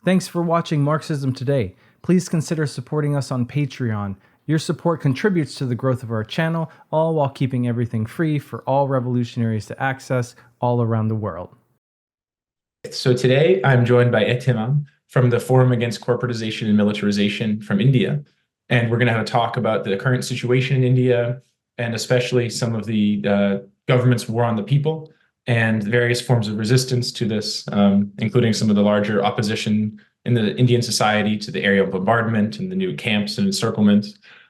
Thanks for watching Marxism Today. Please consider supporting us on Patreon. Your support contributes to the growth of our channel, all while keeping everything free for all revolutionaries to access all around the world. So today I'm joined by Etimam from the Forum Against Corporatization and Militarization from India. And we're going to have a talk about the current situation in India, and especially some of the government's war on the people and various forms of resistance to this, including some of the larger opposition in the Indian society to the aerial bombardment and the new camps and encirclement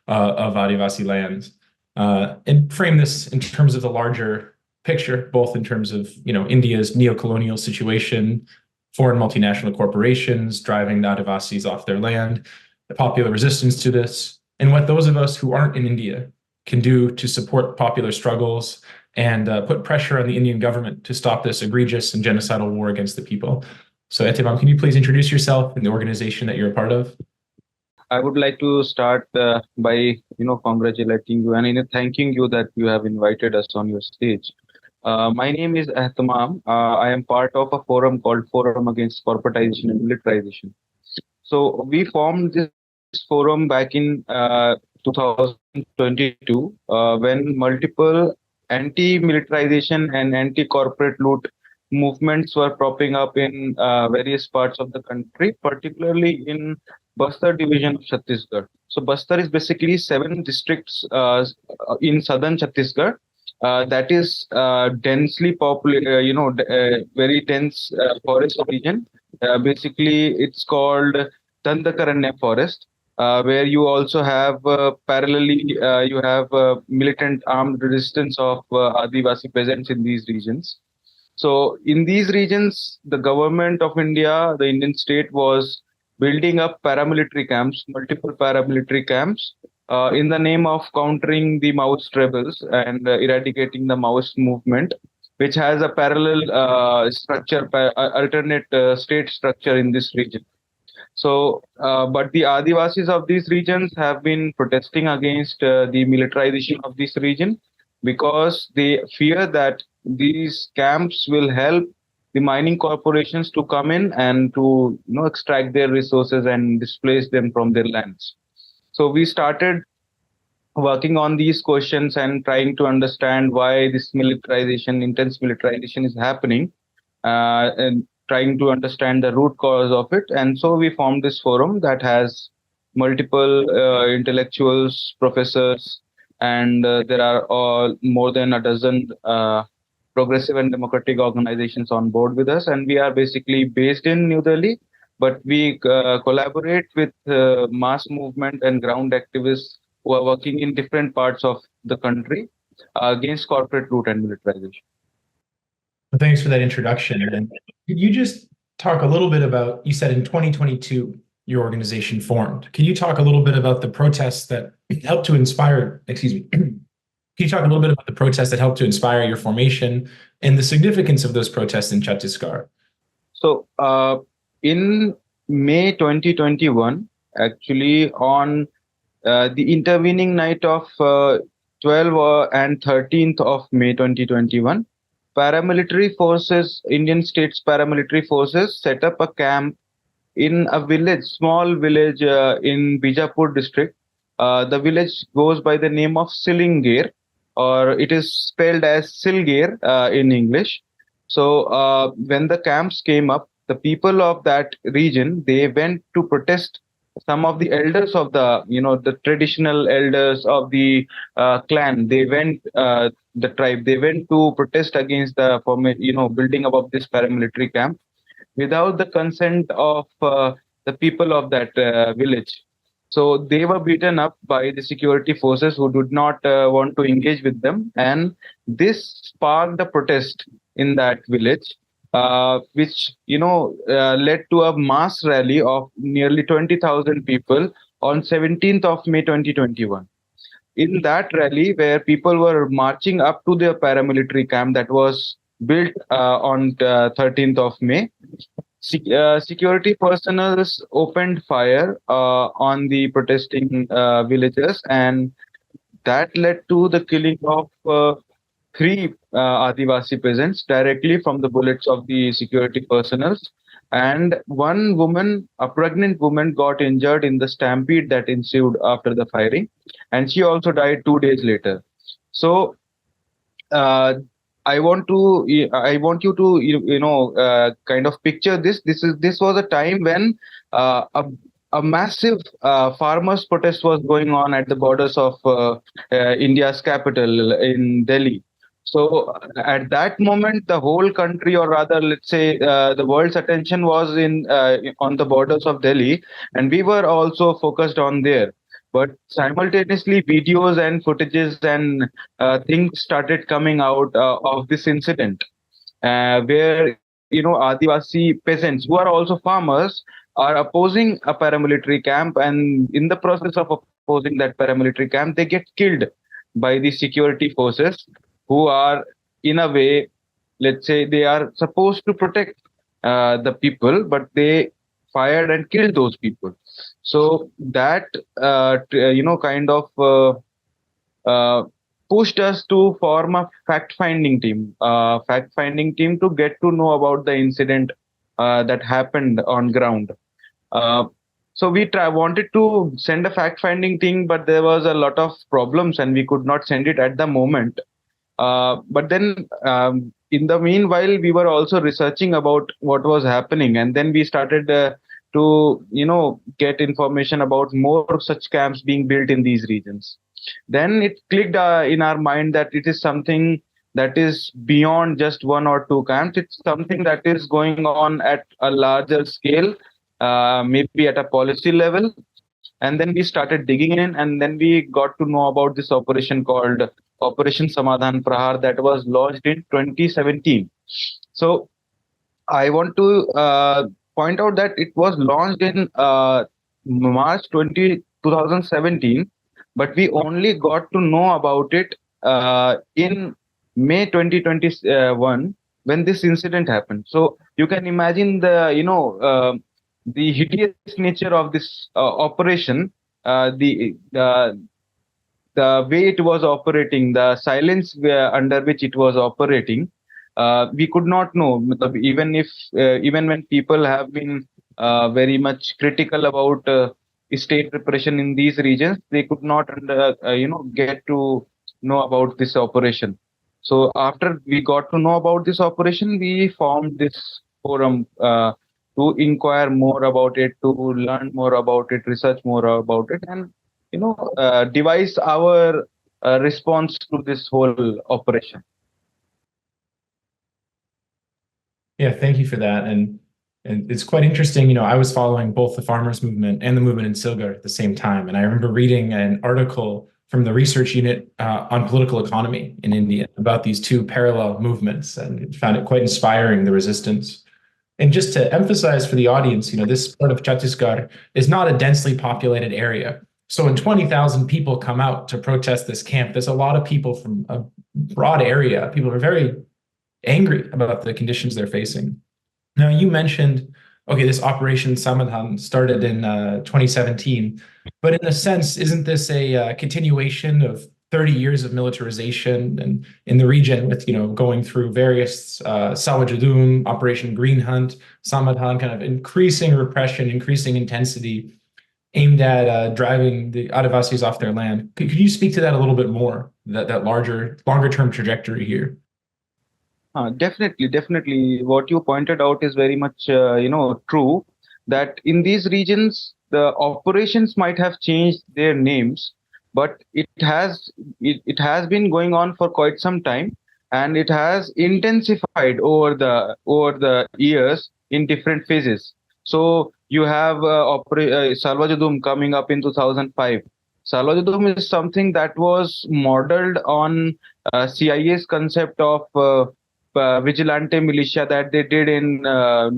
of Adivasi lands, and frame this in terms of the larger picture, both in terms of India's neo-colonial situation, foreign multinational corporations driving the Adivasis off their land, the popular resistance to this, and what those of us who aren't in India can do to support popular struggles and put pressure on the Indian government to stop this egregious and genocidal war against the people. So Etimam, can you please introduce yourself and the organization that you're a part of? I would like to start by congratulating you and thanking you that you have invited us on your stage. My name is Ahtamam. I am part of a forum called Forum Against Corporatization and Militarization. So we formed this forum back in 2022 when multiple anti-militarization and anti-corporate loot movements were propping up in various parts of the country, particularly in Bastar division of Chhattisgarh. So Bastar is basically 7 districts in southern Chhattisgarh. That is densely populated, very dense forest region. Basically, it's called Dandakaranya forest, where you also have parallelly, you have militant armed resistance of Adivasi peasants in these regions. So in these regions, the government of India, the Indian state, was building up paramilitary camps, multiple paramilitary camps, in the name of countering the Maoist rebels and eradicating the Maoist movement, which has a parallel structure, alternate state structure in this region. So, but the Adivasis of these regions have been protesting against the militarization of this region because they fear that these camps will help the mining corporations to come in and to extract their resources and displace them from their lands. So we started working on these questions and trying to understand why this militarization, intense militarization is happening, and trying to understand the root cause of it. And so we formed this forum that has multiple intellectuals, professors, and there are more than a dozen progressive and democratic organizations on board with us. And we are basically based in New Delhi, but we collaborate with mass movement and ground activists who are working in different parts of the country against corporate loot and militarization. Well, thanks for that introduction. And could you just talk a little bit about, you said in 2022, your organization formed. Can you talk a little bit about the protests that helped to inspire, Can you talk a little bit about the protests that helped to inspire your formation and the significance of those protests in Chhattisgarh? So in May 2021, actually on the intervening night of 12th and 13th of May 2021, paramilitary forces, Indian states paramilitary forces set up a camp in a village, small village in Bijapur district. The village goes by the name of Silingir, or it is spelled as Silgir in English. So when the camps came up, the people of that region, they went to protest. Some of the elders of the traditional elders of the clan, they went, the tribe, they went to protest against the building up of this paramilitary camp without the consent of the people of that village. So they were beaten up by the security forces who did not want to engage with them, and this sparked a protest in that village, which led to a mass rally of nearly 20,000 people on 17th of May 2021. In that rally, where people were marching up to their paramilitary camp that was built on 13th of May, security personnel opened fire on the protesting villagers, and that led to the killing of 3 Adivasi peasants directly from the bullets of the security personnel. and one woman, a pregnant woman, got injured in the stampede that ensued after the firing, and she also died 2 days later. So uh, I want you to kind of picture this. This was a time when a massive farmers' protest was going on at the borders of India's capital in Delhi. So at that moment, the whole country, or rather, let's say, the world's attention was in on the borders of Delhi, and we were also focused on there. But simultaneously, videos and footages and things started coming out of this incident, where Adivasi peasants who are also farmers are opposing a paramilitary camp, and in the process of opposing that paramilitary camp, they get killed by the security forces, who are in a way, let's say, they are supposed to protect the people, but they fired and killed those people. So that kind of uh, pushed us to form a fact finding team to get to know about the incident that happened on ground. uh, so we wanted to send a fact finding team, but there was a lot of problems and we could not send it at the moment. But then, in the meanwhile, we were also researching about what was happening, and then we started to, get information about more such camps being built in these regions. Then it clicked in our mind that it is something that is beyond just one or two camps. It's something that is going on at a larger scale, maybe at a policy level. And then we started digging in, and then we got to know about this operation called Operation Samadhan Prahar that was launched in 2017. So I want to point out that it was launched in March 2017, but we only got to know about it in May 2021, when this incident happened. So you can imagine the hideous nature of this operation, the way it was operating, the silence under which it was operating. We could not know. Even if even when people have been very much critical about state repression in these regions, they could not get to know about this operation. So after we got to know about this operation, we formed this forum to inquire more about it, to learn more about it, research more about it, and devise our response to this whole operation. Yeah, thank you for that. And it's quite interesting. I was following both the farmers movement and the movement in Silgar at the same time. And I remember reading an article from the research unit on political economy in India about these two parallel movements, and found it quite inspiring, the resistance. And just to emphasize for the audience, this part of Chhattisgarh is not a densely populated area. So when 20,000 people come out to protest this camp, there's a lot of people from a broad area. People are very angry about the conditions they're facing. Now, you mentioned, okay, this Operation Samadhan started in 2017, but in a sense, isn't this a continuation of 30 years of militarization and in the region, with going through various Salwajadum, Operation Green Hunt, Samadhan, kind of increasing repression, increasing intensity, aimed at driving the Adivasis off their land? Could you speak to that a little bit more, that longer term trajectory here? Definitely. What you pointed out is very much, true. That in these regions, the operations might have changed their names, but it has been going on for quite some time, and it has intensified over the years in different phases. So you have Salvajudum coming up in 2005. Salvajudum is something that was modeled on CIA's concept of vigilante militia that they did in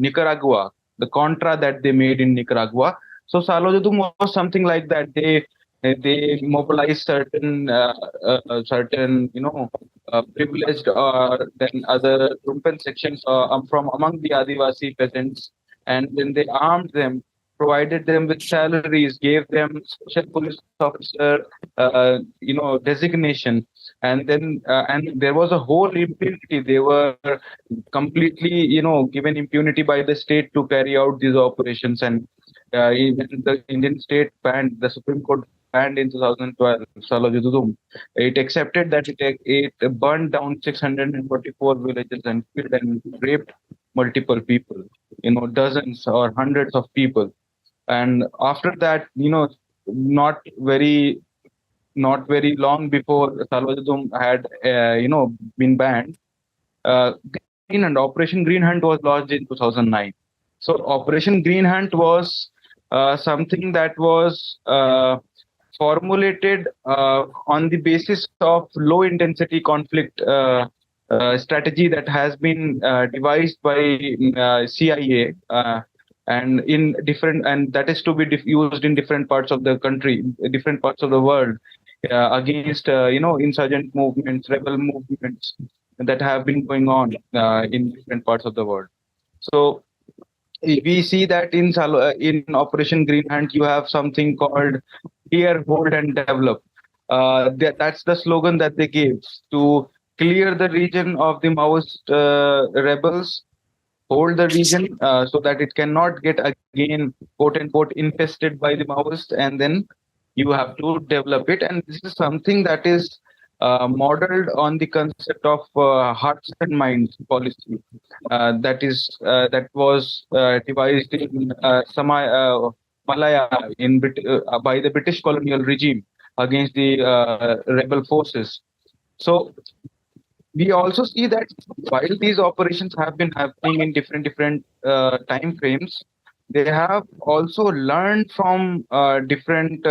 Nicaragua, the Contra that they made in Nicaragua. So Salvajudum was something like that. They mobilized certain privileged or then other lumpen sections from among the Adivasi peasants, and then they armed them, provided them with salaries, gave them special police officer designation. And then and there was a whole impunity. They were completely, given impunity by the state to carry out these operations. And even the Indian state banned, the Supreme Court banned in 2012 Salajudum. It accepted that it burned down 644 villages and killed and raped multiple people, dozens or hundreds of people. And after that, not very not very long before Salvador had been banned, Green Hunt, Operation Green Hunt was launched in 2009. So Operation Green Hunt was something that was formulated on the basis of low intensity conflict strategy that has been devised by CIA. And that is to be used in different parts of the country, different parts of the world, against insurgent movements, rebel movements that have been going on in different parts of the world. So we see that in Operation Green Hunt, you have something called clear, hold, and develop. That's the slogan that they gave to clear the region of the Maoist rebels, hold the region so that it cannot get again, quote unquote, infested by the Maoists, and then you have to develop it. And this is something that is modeled on the concept of hearts and minds policy that was devised in Malaya by the British colonial regime against the rebel forces. So we also see that while these operations have been happening in different time frames, they have also learned from different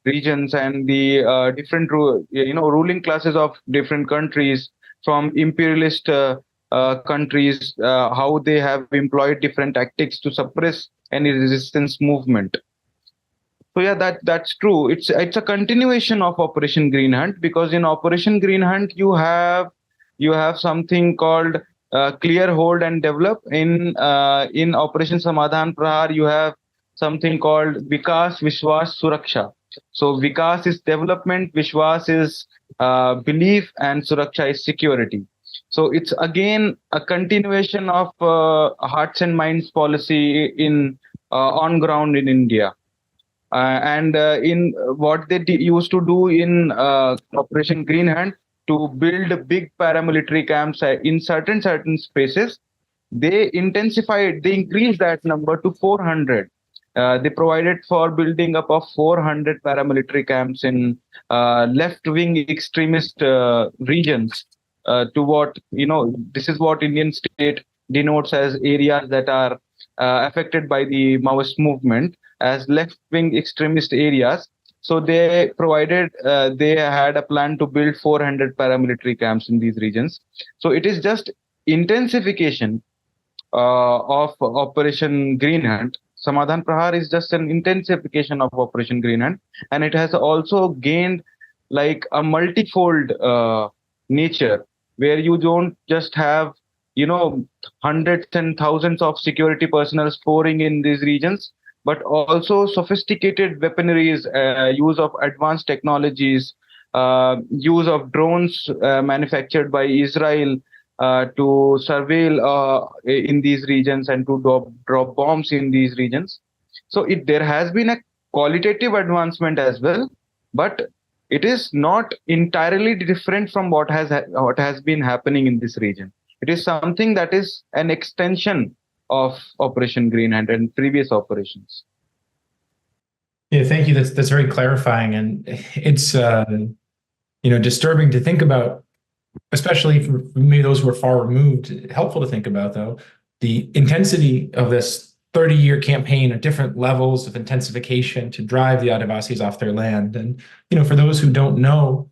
regions and the different ruling classes of different countries, from imperialist countries, how they have employed different tactics to suppress any resistance movement. So yeah, that's true. It's a continuation of Operation Green Hunt, because in Operation Green Hunt you have something called clear, hold, and develop. In Operation Samadhan Prahar, you have something called Vikas, Vishwas, Suraksha. So Vikas is development, Vishwas is belief, and Suraksha is security. So it's again a continuation of hearts and minds policy in on ground in India. And in what they used to do in Operation Green Hunt, to build big paramilitary camps in certain spaces, they increased that number to 400. They provided for building up of 400 paramilitary camps in left-wing extremist regions. To what this is what Indian state denotes as areas that are affected by the Maoist movement as left-wing extremist areas. So they had a plan to build 400 paramilitary camps in these regions. So it is just intensification of Operation Green Hunt. Samadhan Prahar is just an intensification of Operation Green Hunt, and it has also gained like a multifold nature, where you don't just have hundreds and thousands of security personnel pouring in these regions, but also sophisticated weaponries, use of advanced technologies, use of drones manufactured by Israel to surveil in these regions and to drop bombs in these regions. So there has been a qualitative advancement as well, but it is not entirely different from what has been happening in this region. It is something that is an extension of Operation Green Hunt and previous operations. Yeah, thank you. That's very clarifying, and it's disturbing to think about, especially for maybe those who are far removed. Helpful to think about, though, the intensity of this 30-year campaign at different levels of intensification to drive the Adivasis off their land. And for those who don't know,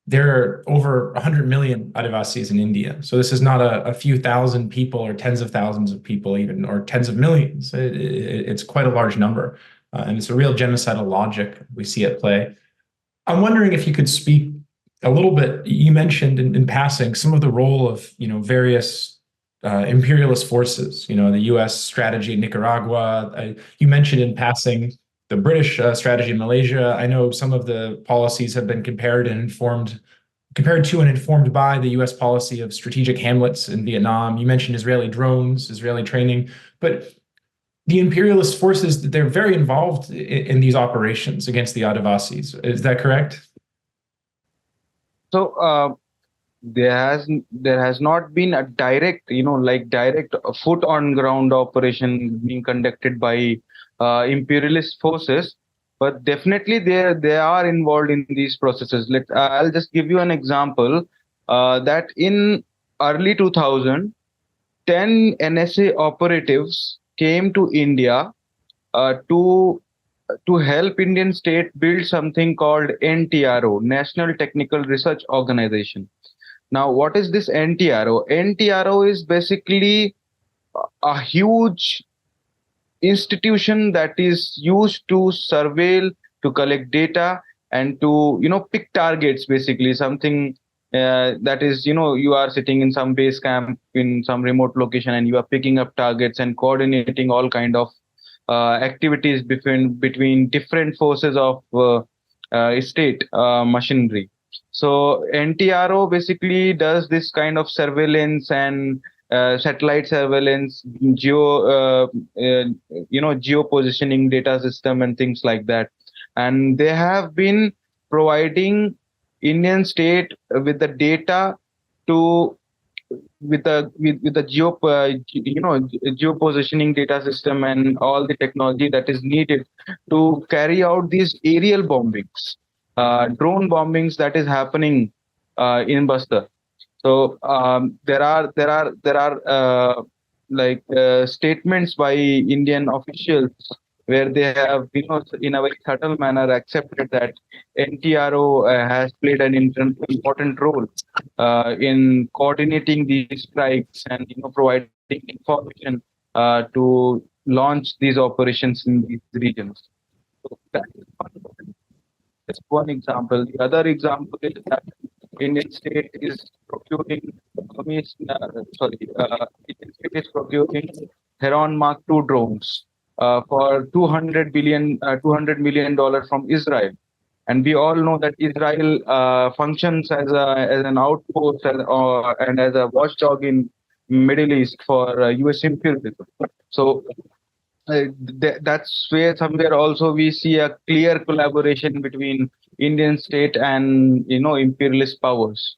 there are over 100 million Adivasis in India. So this is not a few thousand people or tens of thousands of people even, or tens of millions. It's quite a large number. And it's a real genocidal logic we see at play. I'm wondering if you could speak a little bit. You mentioned in passing some of the role of various imperialist forces, the U.S. strategy in Nicaragua. You mentioned in passing the British strategy in Malaysia. I know some of the policies have been compared and informed compared to and informed by the US policy of strategic hamlets in Vietnam. You mentioned Israeli drones, Israeli training, but the imperialist forces, they're very involved in these operations against the Adivasis. Is that correct? So there has not been a direct, direct foot on ground operation being conducted by imperialist forces, but definitely they are involved in these processes. I'll just give you an example that in early 2000, 10 NSA operatives came to India to help Indian state build something called NTRO, National Technical Research Organization. Now, what is this NTRO? NTRO is basically a huge institution that is used to surveil, to collect data, and to pick targets. Basically, something that is, you are sitting in some base camp in some remote location, and you are picking up targets and coordinating all kind of activities between different forces of state machinery. So NTRO basically does this kind of surveillance and satellite surveillance, geo positioning data system and things like that. And they have been providing Indian state with the data to with the geo positioning data system and all the technology that is needed to carry out these aerial bombings, drone bombings that is happening in Bastar. So there are statements by Indian officials where they have, in a very subtle manner, accepted that NTRO has played an important role in coordinating these strikes and providing information to launch these operations in these regions. So that is just one example. The other example is that Indian state is procuring, Indian state is procuring Heron Mark II drones for $200 million from Israel. And we all know that Israel functions as an outpost and as a watchdog in Middle East for US imperialism. So that's where somewhere also we see a clear collaboration between Indian state and imperialist powers.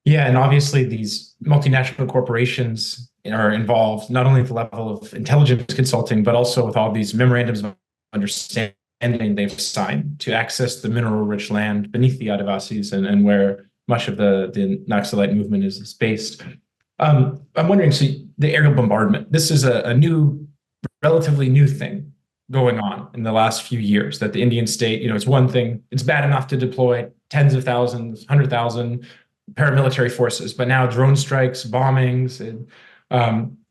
Yeah, and obviously these multinational corporations are involved not only at the level of intelligence consulting, but also with all these memorandums of understanding they've signed to access the mineral-rich land beneath the Adivasis and where much of the Naxalite movement is based. I'm wondering, so the aerial bombardment, this is a relatively new thing going on in the last few years, that the Indian state, it's one thing, it's bad enough to deploy tens of thousands, 100,000 paramilitary forces, but now drone strikes, bombings. And,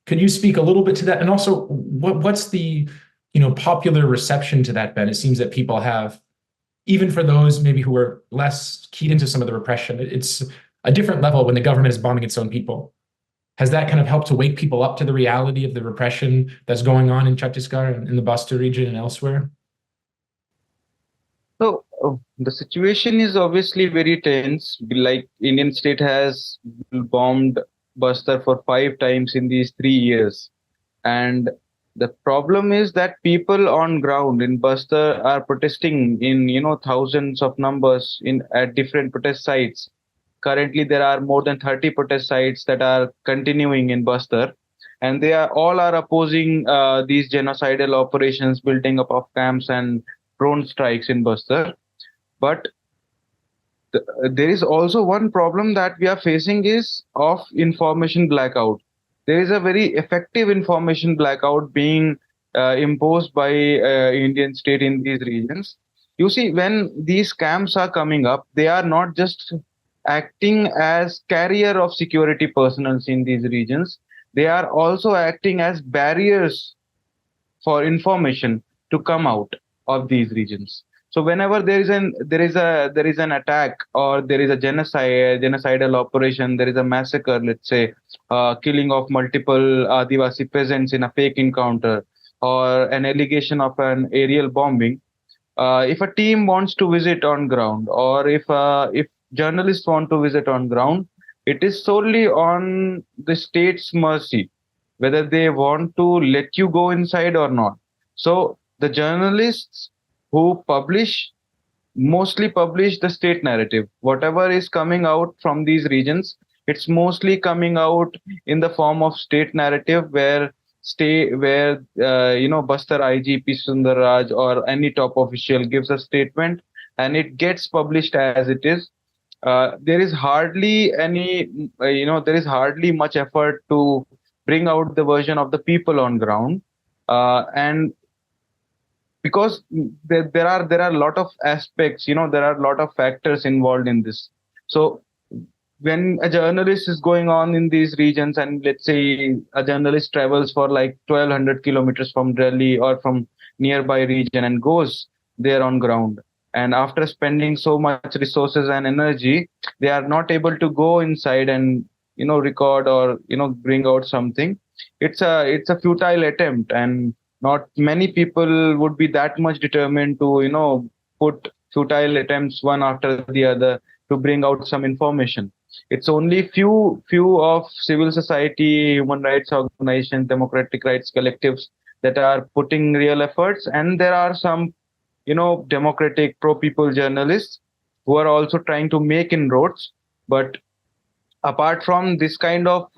could you speak a little bit to that? And also, what's the popular reception to that, Ben? It seems that people have, even for those maybe who are less keyed into some of the repression, it's a different level when the government is bombing its own people. Has that kind of helped to wake people up to the reality of the repression that's going on in Chhattisgarh and in the Bastar region and elsewhere? So the situation is obviously very tense. Like Indian state has bombed Bastar for 5 times in these 3 years, and the problem is that people on ground in Bastar are protesting in thousands of numbers at different protest sites. Currently, there are more than 30 protest sites that are continuing in Bastar, and they all are opposing these genocidal operations, building up of camps and drone strikes in Bastar. But there is also one problem that we are facing is of information blackout. There is a very effective information blackout being imposed by Indian state in these regions. You see, when these camps are coming up, they are not just acting as carrier of security personnel in these regions. They are also acting as barriers for information to come out of these regions. So whenever there is an attack, or there is a genocidal operation, there is a massacre, let's say, killing of multiple Adivasi peasants in a fake encounter, or an allegation of an aerial bombing, if a team wants to visit on ground, or if journalists want to visit on ground, it is solely on the state's mercy whether they want to let you go inside or not. So the journalists who mostly publish the state narrative. Whatever is coming out from these regions, it's mostly coming out in the form of state narrative where Bastar IGP Sundarraj or any top official gives a statement and it gets published as it is. There is hardly there is hardly much effort to bring out the version of the people on ground, and because there are a lot of aspects, there are a lot of factors involved in this. So when a journalist is going on in these regions, and let's say a journalist travels for like 1200 kilometers from Delhi or from nearby region and goes there on ground, and after spending so much resources and energy, they are not able to go inside and record or bring out something. It's a futile attempt, and not many people would be that much determined to put futile attempts one after the other to bring out some information. It's only few of civil society, human rights organizations, democratic rights collectives that are putting real efforts, and there are some democratic pro people journalists who are also trying to make inroads. But apart from this kind of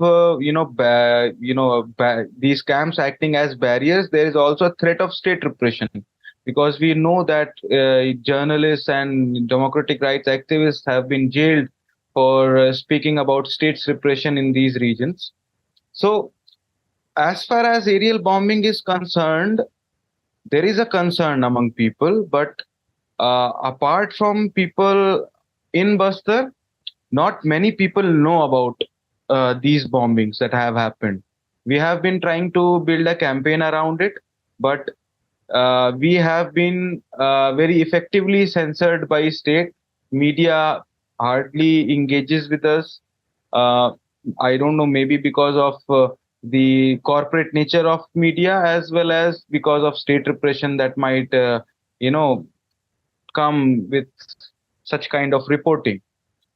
these camps acting as barriers, there is also a threat of state repression, because we know that journalists and democratic rights activists have been jailed for speaking about states repression in these regions. So as far as aerial bombing is concerned, there is a concern among people, but apart from people in Bastar, not many people know about these bombings that have happened. We have been trying to build a campaign around it, but we have been very effectively censored by state. Media hardly engages with us. Uh, I don't know, maybe because of the corporate nature of media, as well as because of state repression that might, you know, come with such kind of reporting.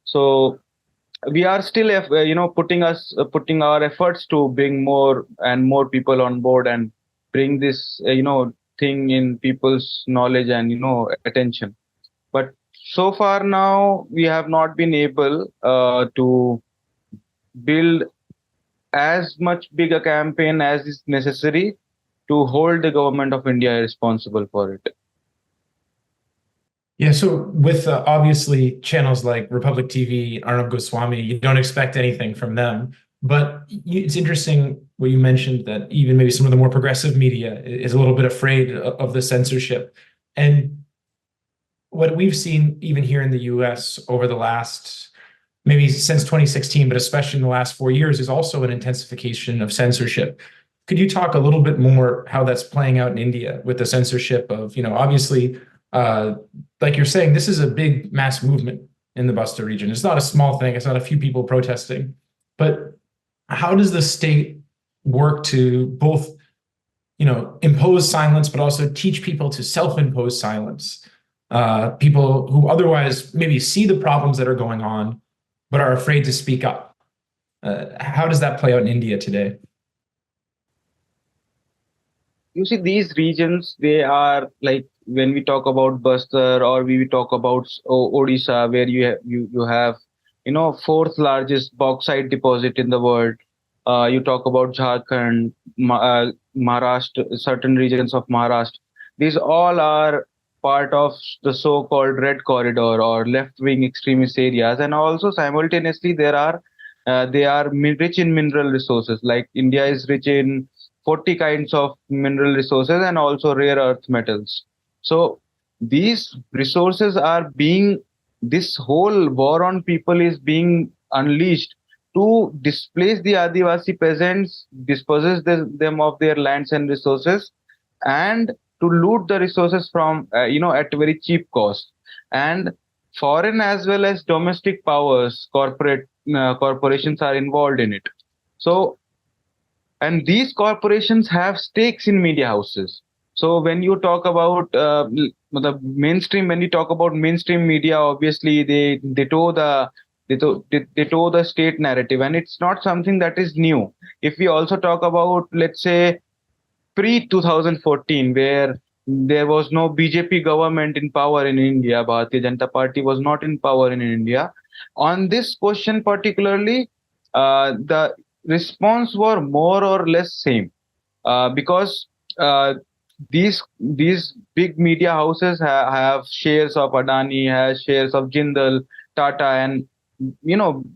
So we are still putting our efforts to bring more and more people on board and bring this thing in people's knowledge and attention. But so far now we have not been able to build as much big a campaign as is necessary to hold the government of India responsible for it. Yeah, so with obviously channels like Republic TV, Arnab Goswami, you don't expect anything from them. But it's interesting what you mentioned, that even maybe some of the more progressive media is a little bit afraid of the censorship. And what we've seen even here in the US over the last, maybe since 2016, but especially in the last 4 years, is also an intensification of censorship. Could you talk a little bit more how that's playing out in India with the censorship of, obviously, like you're saying, this is a big mass movement in the Bastar region. It's not a small thing. It's not a few people protesting. But how does the state work to both, impose silence, but also teach people to self-impose silence? People who otherwise maybe see the problems that are going on, but are afraid to speak up. How does that play out in India today? You see, these regions, they are like, when we talk about Bastar, or we talk about Odisha, where you have fourth largest bauxite deposit in the world. You talk about Jharkhand, Maharashtra, certain regions of Maharashtra. These all are part of the so-called red corridor or left-wing extremist areas, and also simultaneously they are rich in mineral resources. Like India is rich in 40 kinds of mineral resources and also rare earth metals. So these resources are being, this whole war on people is being unleashed to displace the Adivasi peasants, dispossess them of their lands and resources, and to loot the resources from, at very cheap cost. And foreign as well as domestic powers, corporations are involved in it. So, and these corporations have stakes in media houses. So when you talk about the mainstream, when we talk about mainstream media, obviously they toe the they toe the state narrative, and it's not something that is new. If we also talk about, let's say, pre 2014, where there was no BJP government in power in India, Bharatiya Janata Party was not in power in India. On this question particularly, the response were more or less same, because these big media houses have shares of Adani, has shares of Jindal, Tata, and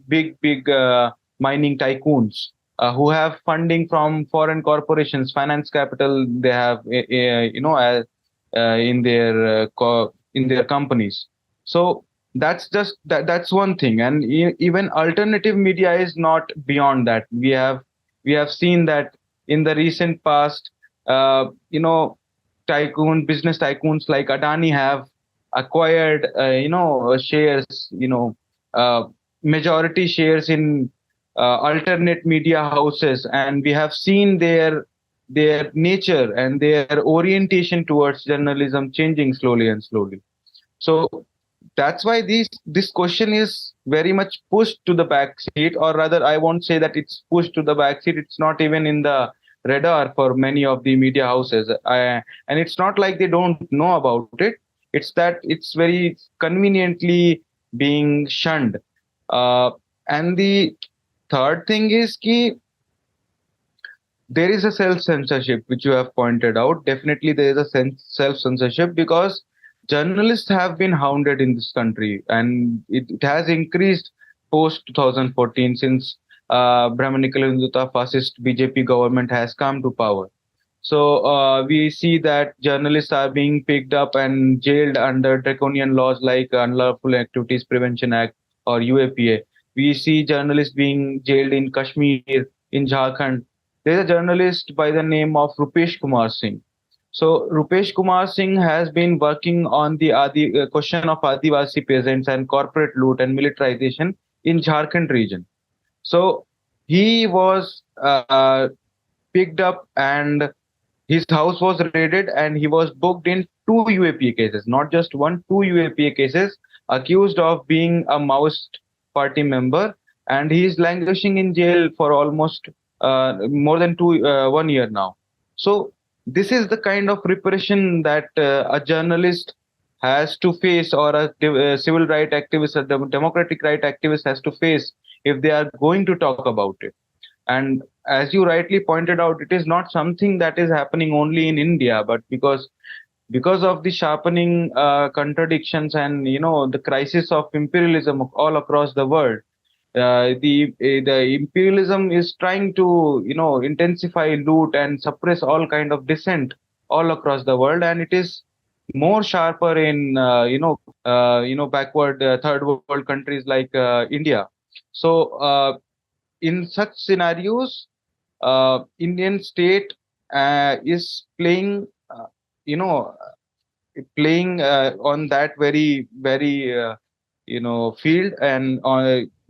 big mining tycoons who have funding from foreign corporations, finance capital they have, in their companies. So that's just that's one thing, and even alternative media is not beyond that. We have seen that in the recent past, business tycoons like Adani have acquired, shares, uh, majority shares in alternate media houses, and we have seen their nature and their orientation towards journalism changing slowly and slowly. So that's why this question is very much pushed to the back seat, or rather, I won't say that it's pushed to the back seat. It's not even in the radar for many of the media houses, and it's not like they don't know about it. It's that it's very conveniently being shunned. And the third thing is ki there is a self censorship, which you have pointed out. Definitely, there is a self censorship, because journalists have been hounded in this country, and it has increased post 2014, since Brahmanical Hindutva fascist BJP government has come to power. So we see that journalists are being picked up and jailed under draconian laws like Unlawful Activities Prevention Act, or UAPA. We see journalists being jailed in Kashmir, in Jharkhand. There's a journalist by the name of Rupesh Kumar Singh. So Rupesh Kumar Singh has been working on the question of Adivasi peasants and corporate loot and militarization in Jharkhand region. So he was picked up, and his house was raided, and he was booked in two UAPA cases, not just one, two UAPA cases, accused of being a Maoist party member, and he is languishing in jail for almost more than 1 year now. So this is the kind of repression that a journalist has to face, or a civil right activist, a democratic right activist has to face if they are going to talk about it. And as you rightly pointed out, it is not something that is happening only in India, but because of the sharpening contradictions, and the crisis of imperialism all across the world, the imperialism is trying to intensify loot and suppress all kind of dissent all across the world, and it is more sharper in backward third world countries like India. So in such scenarios, Indian state is you know, on that very field, and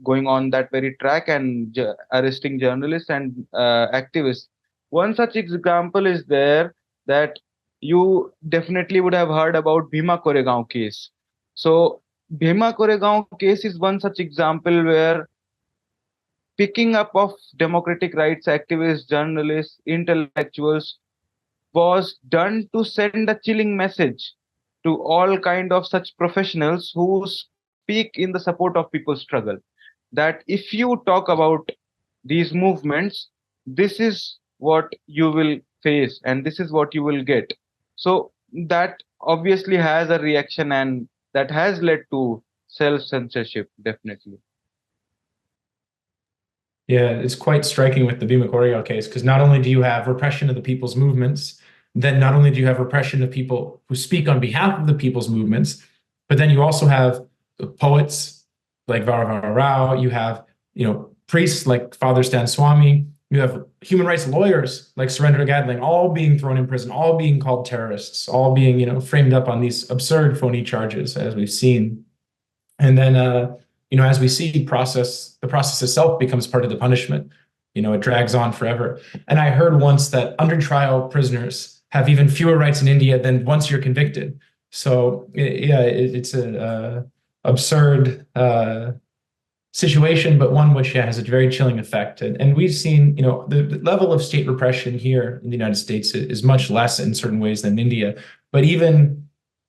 going on that very track, and arresting journalists and activists. One such example is there, that you definitely would have heard about Bhima Koregaon case. So Bhima Koregaon case is one such example where picking up of democratic rights activists, journalists, intellectuals was done to send a chilling message to all kind of such professionals who speak in the support of people's struggle, that if you talk about these movements, this is what you will face and this is what you will get. So that obviously has a reaction, and that has led to self censorship, definitely. Yeah, it's quite striking with the Bhima Koregaon case, because not only do you have repression of the people's movements, then not only do you have repression of people who speak on behalf of the people's movements, but then you also have poets like Varavara Rao, you have priests like Father Stan Swami, you have human rights lawyers like Surendra Gadling, all being thrown in prison, all being called terrorists, all being framed up on these absurd phony charges, as we've seen. And then as we see the process itself becomes part of the punishment. It drags on forever. And I heard once that under trial prisoners have even fewer rights in India than once you're convicted. So yeah, it's a absurd situation, but one which has a very chilling effect. And we've seen, the level of state repression here in the United States is much less in certain ways than India. But even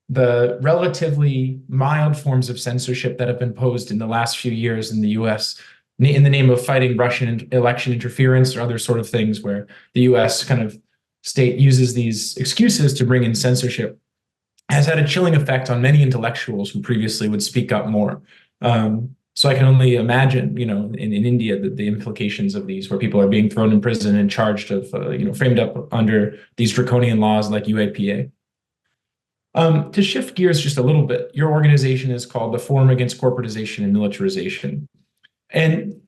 the relatively mild forms of censorship that have been posed in the last few years in the US in the name of fighting Russian election interference or other sort of things where the US kind of state uses these excuses to bring in censorship has had a chilling effect on many intellectuals who previously would speak up more. So I can only imagine, in India, the implications of these, where people are being thrown in prison and charged of, framed up under these draconian laws like UAPA. To shift gears just a little bit, your organization is called the Forum Against Corporatization and Militarization. And,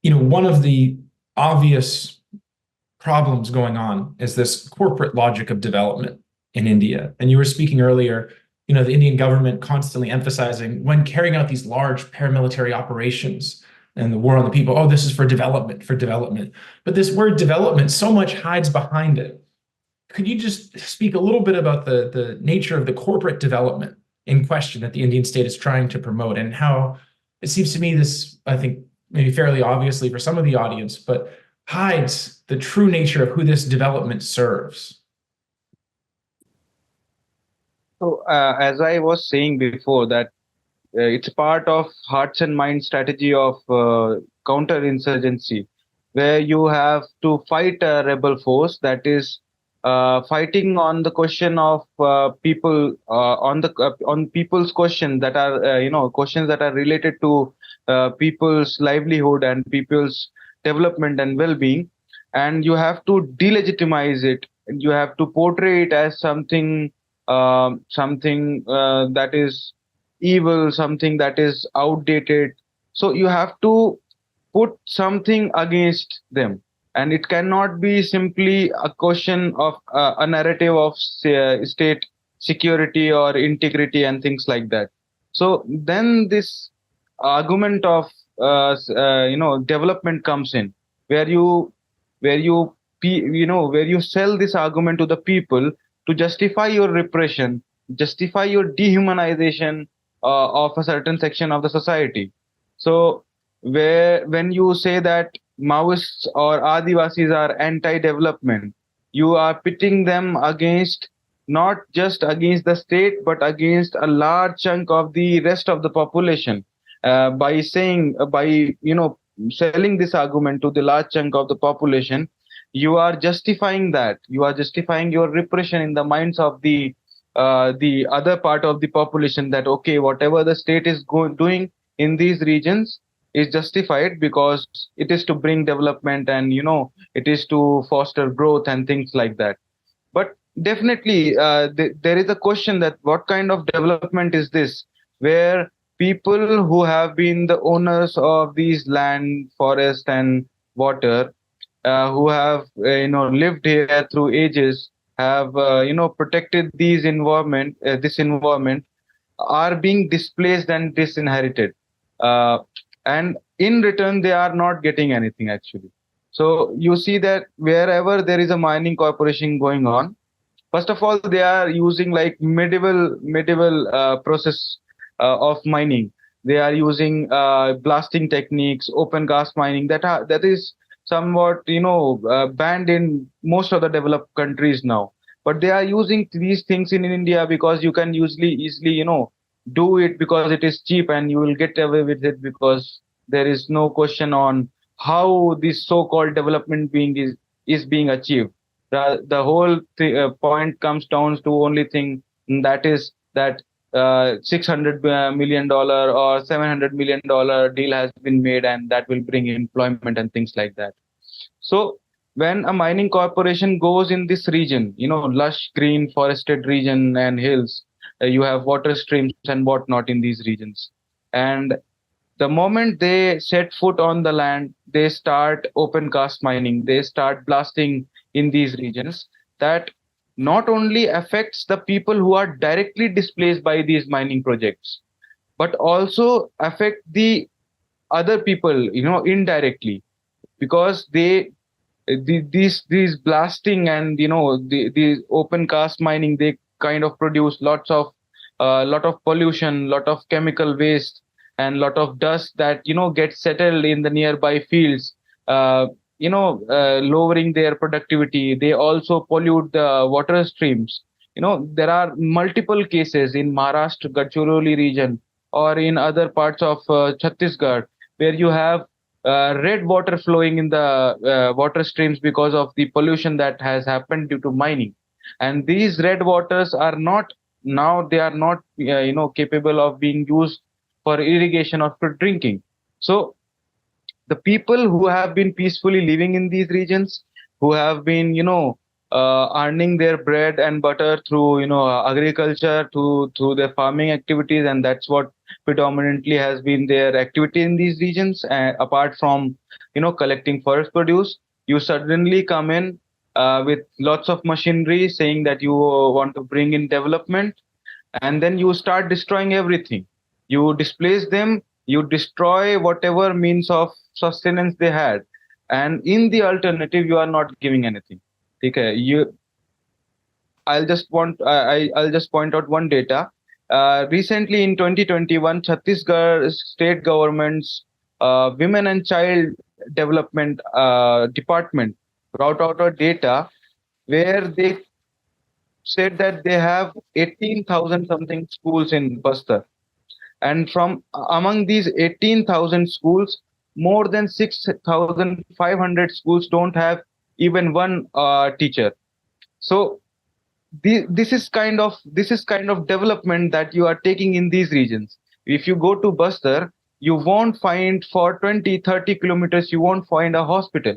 one of the obvious problems going on is this corporate logic of development in India. And you were speaking earlier, the Indian government constantly emphasizing when carrying out these large paramilitary operations and the war on the people, oh, this is for development, for development. But this word development so much hides behind it. Could you just speak a little bit about the nature of the corporate development in question that the Indian state is trying to promote, and how it seems to me this, I think, maybe fairly obviously for some of the audience, but hides the true nature of who this development serves? So, as I was saying before, that it's part of hearts and minds strategy of counterinsurgency, where you have to fight a rebel force that is fighting on the question of people, on people's questions that are questions that are related to people's livelihood and people's development and well-being, and you have to delegitimize it. You have to portray it as something that is evil, something that is outdated. So you have to put something against them, and it cannot be simply a question of a narrative of state security or integrity and things like that. So then this argument of development comes in, where you where you where you sell this argument to the people to justify your repression, justify your dehumanization of a certain section of the society. So, when you say that Maoists or Adivasis are anti-development, you are pitting them against, not just against the state, but against a large chunk of the rest of the population. By saying, by selling this argument to the large chunk of the population, you are justifying that. You are justifying your repression in the minds of the other part of the population, that okay, whatever the state is doing in these regions is justified because it is to bring development, and it is to foster growth and things like that. But definitely there is a question that what kind of development is this, where people who have been the owners of these land, forest and water, who have lived here through ages, have protected these this environment, are being displaced and disinherited, uh, and in return they are not getting anything actually. So you see that wherever there is a mining corporation going on, first of all they are using like medieval process of mining. They are using blasting techniques, open cast mining, that is somewhat banned in most of the developed countries now. But they are using these things in India because you can easily do it because it is cheap, and you will get away with it because there is no question on how this so-called development is being achieved. The whole point comes down to only thing, that is that $600 million or $700 million deal has been made, and that will bring employment and things like that. So when a mining corporation goes in this region, lush green forested region and hills, you have water streams and whatnot in these regions, and the moment they set foot on the land, they start open cast mining, they start blasting in these regions. That not only affects the people who are directly displaced by these mining projects, but also affect the other people, indirectly, because these blasting and the open cast mining, they kind of produce lot of pollution, lot of chemical waste, and lot of dust that gets settled in the nearby fields, lowering their productivity. They also pollute the water streams. There are multiple cases in Maharashtra, Gadchiroli region, or in other parts of Chhattisgarh, where you have red water flowing in the water streams because of the pollution that has happened due to mining. And these red waters are not now they are not capable of being used for irrigation or for drinking. So the people who have been peacefully living in these regions, who have been earning their bread and butter through agriculture, through their farming activities, and that's what predominantly has been their activity in these regions, apart from collecting forest produce. You suddenly come in with lots of machinery saying that you want to bring in development, and then you start destroying everything. You displace them, you destroy whatever means of sustenance they had, and in the alternative you are not giving anything. Okay, I'll just point out one data. Recently in 2021, Chhattisgarh state government's women and child development department brought out a data where they said that they have 18,000 something schools in Bastar, and from among these 18,000 schools, more than 6,500 schools don't have even one teacher. So this is kind of development that you are taking in these regions. If you go to Bastar, you won't find, for 20-30 kilometers, you won't find a hospital,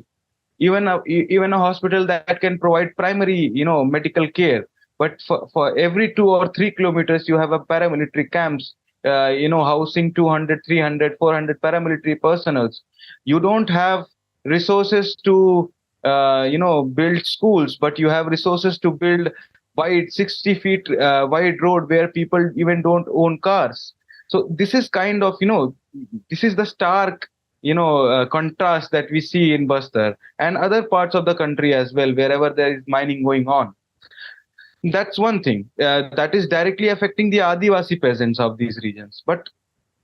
even a hospital that can provide primary medical care. But for every 2 or 3 kilometers, you have a paramilitary camps, housing 200, 300, 400 paramilitary personals. You don't have resources to build schools, but you have resources to build wide 60 feet wide road where people even don't own cars. So this is kind of this is the stark contrast that we see in Bastar and other parts of the country as well, wherever there is mining going on. That's one thing that is directly affecting the Adivasi peasants of these regions. But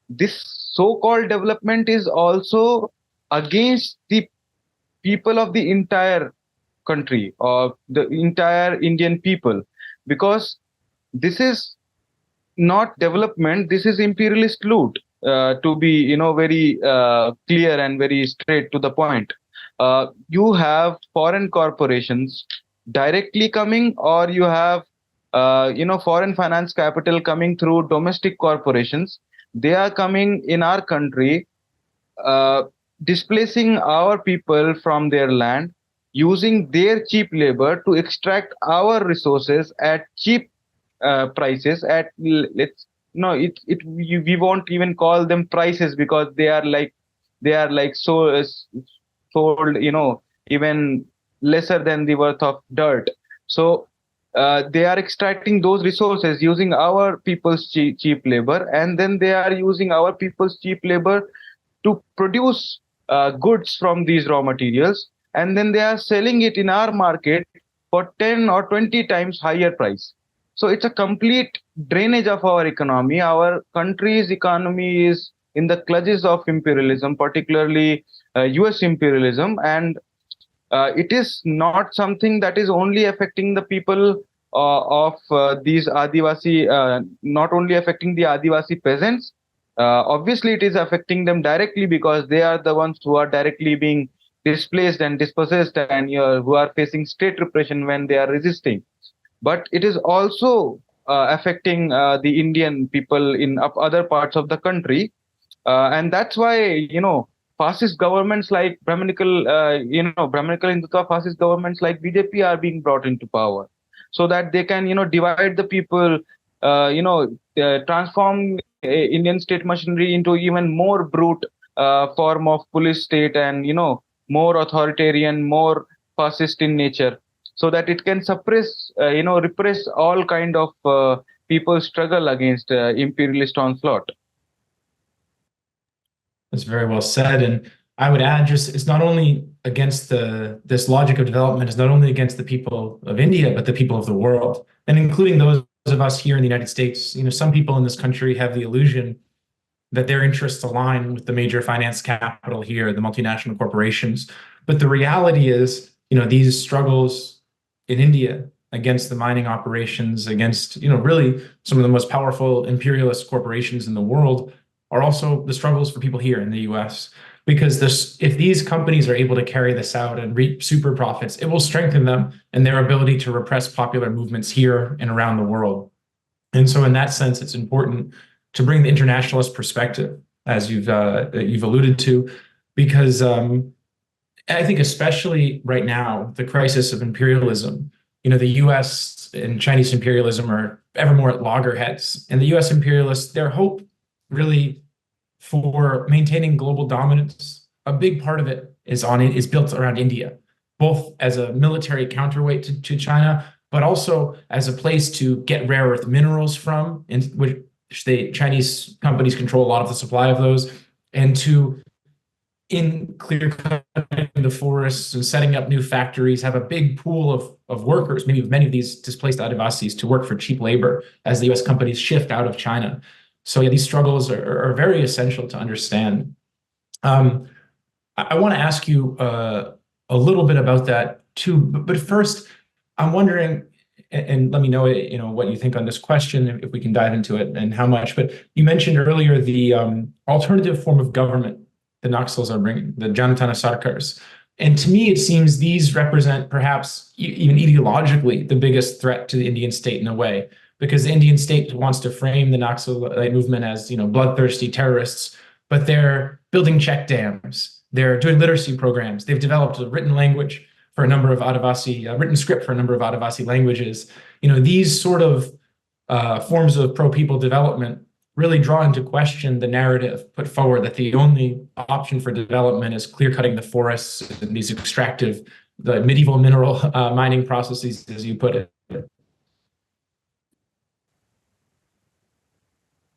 this so-called development is also against the people of the entire country or the entire Indian people, because this is not development, this is imperialist loot, to be very clear and very straight to the point. You have foreign corporations directly coming, or you have foreign finance capital coming through domestic corporations. They are coming in our country, displacing our people from their land, using their cheap labor to extract our resources at cheap prices. At let's no it we won't even call them prices, because they are like so sold even lesser than the worth of dirt. So they are extracting those resources using our people's cheap labor, and then they are using our people's cheap labor to produce goods from these raw materials, and then they are selling it in our market for 10 or 20 times higher price. So it's a complete drainage of our economy. Our country's economy is in the clutches of imperialism, particularly US imperialism, and it is not something that is only affecting the people of these Adivasi, not only affecting the Adivasi peasants. Obviously, it is affecting them directly, because they are the ones who are directly being displaced and dispossessed, and who are facing state repression when they are resisting. But it is also affecting the Indian people in other parts of the country, and that's why fascist governments like Brahminical hindutva fascist governments like BJP are being brought into power, so that they can divide the people, transform Indian state machinery into even more brute form of police state, and more authoritarian, more fascist in nature, so that it can suppress, repress all kind of people's struggle against imperialist onslaught. That's very well said. And I would add, just it's not only against this logic of development is not only against the people of India, but the people of the world, and including those of us here in the United States, some people in this country have the illusion that their interests align with the major finance capital here, the multinational corporations. But the reality is, these struggles in India against the mining operations, against, really some of the most powerful imperialist corporations in the world, are also the struggles for people here in the US. Because if these companies are able to carry this out and reap super profits, it will strengthen them and their ability to repress popular movements here and around the world. And so in that sense, it's important to bring the internationalist perspective, as you've alluded to, because I think especially right now, the crisis of imperialism, the US and Chinese imperialism are ever more at loggerheads. And the US imperialists, their hope really for maintaining global dominance, a big part of it is built around India, both as a military counterweight to China, but also as a place to get rare earth minerals from, in which the Chinese companies control a lot of the supply of those, and to, in clear cutting the forests and setting up new factories, have a big pool of workers, many of these displaced Adivasis, to work for cheap labor as the US companies shift out of China. So yeah, these struggles are very essential to understand. I want to ask you a little bit about that too, but first, I'm wondering, and let me know, what you think on this question, if we can dive into it and how much. But you mentioned earlier the alternative form of government the Naxals are bringing, the Janatana Sarkars. And to me, it seems these represent perhaps even ideologically the biggest threat to the Indian state in a way, because the Indian state wants to frame the Naxalite movement as, bloodthirsty terrorists, but they're building check dams. They're doing literacy programs. They've developed a written language for a number of Adivasi, written script for a number of Adivasi languages. These sort of forms of pro-people development really draw into question the narrative put forward that the only option for development is clear-cutting the forests and these the medieval mineral mining processes, as you put it.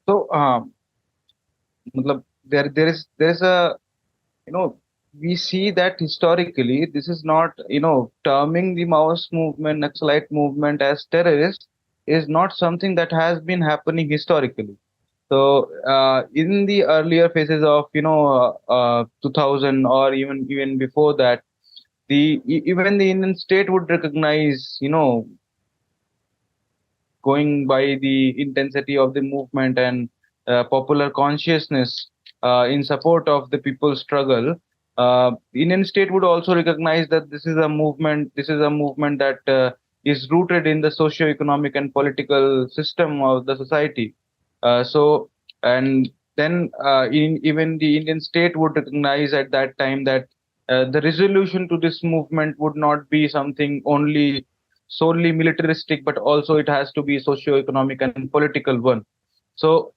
So, there is a, we see that historically this is not, terming the Maoist movement, Naxalite movement as terrorist is not something that has been happening historically. So in the earlier phases of 2000 or even before that, even the Indian state would recognize, going by the intensity of the movement and popular consciousness in support of the people's struggle, Indian state would also recognize that this is a movement. This is a movement that is rooted in the socio-economic and political system of the society. And then even the Indian state would recognize at that time that the resolution to this movement would not be something solely militaristic, but also it has to be socio-economic and political one. So,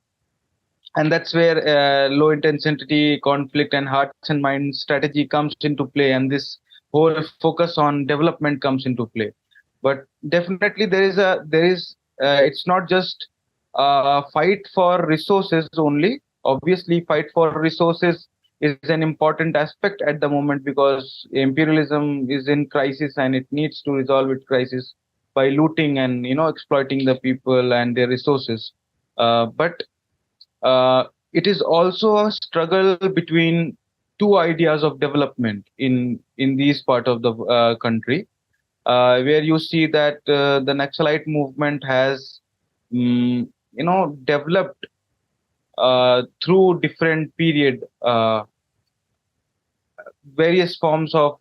and that's where low intensity conflict and hearts and minds strategy comes into play, and this whole focus on development comes into play. But definitely it's not just fight for resources only. Obviously, fight for resources is an important aspect at the moment because imperialism is in crisis and it needs to resolve its crisis by looting and exploiting the people and their resources. But it is also a struggle between two ideas of development in these part of the country, where you see that the Naxalite movement has developed through different period various forms of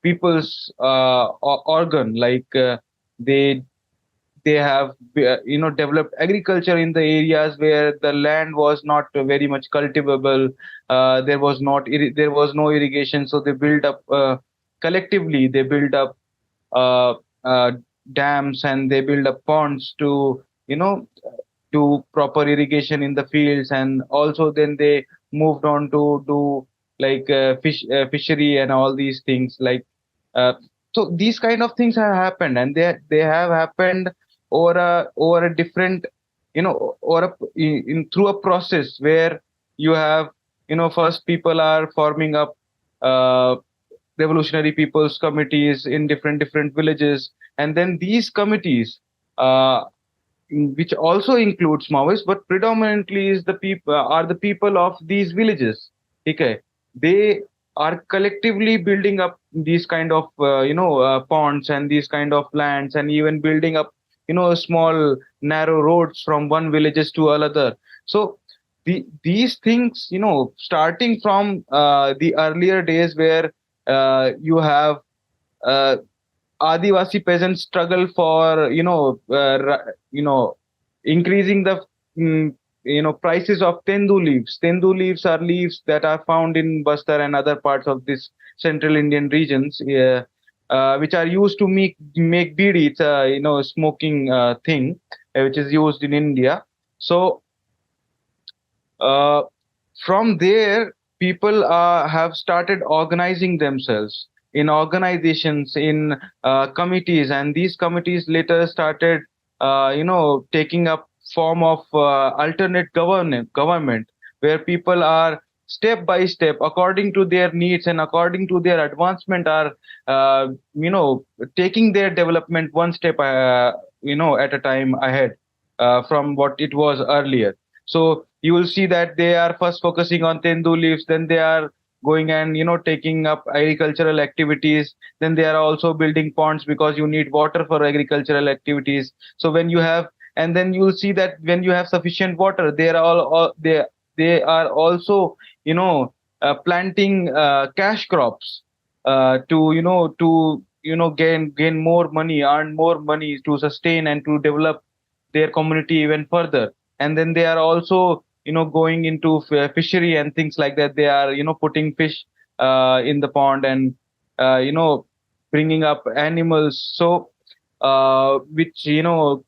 people's organ, like they have developed agriculture in the areas where the land was not very much cultivable. There was no irrigation, so they built up collectively. They built up dams and they build up ponds to to proper irrigation in the fields, and also then they moved on to do like fishery and all these things, like so these kind of things have happened, and they have happened over a different through a process where you have first people are forming up revolutionary people's committees in different villages, and then these committees which also includes Maoists, but predominantly is the people are the people of these villages. Okay, they are collectively building up these kind of ponds and these kind of lands, and even building up small narrow roads from one villages to another. So these things, starting from the earlier days where you have uh, Adivasi peasants struggle for increasing the prices of tendu leaves. Tendu leaves are leaves that are found in Bastar and other parts of this central Indian regions, which are used to make bidi. It's a smoking thing, which is used in India. So uh, from there, people have started organizing themselves in organizations, in committees, and these committees later started, taking up form of alternate government, where people are step by step, according to their needs and according to their advancement, are taking their development one step at a time ahead from what it was earlier. So you will see that they are first focusing on tendu leaves, then they are going and taking up agricultural activities, then they are also building ponds because you need water for agricultural activities. So when you have, and then you will see that when you have sufficient water, they are all they are also planting cash crops to gain more money, earn more money to sustain and to develop their community even further. And then they are also going into fishery and things like that. They are putting fish in the pond, and bringing up animals, so which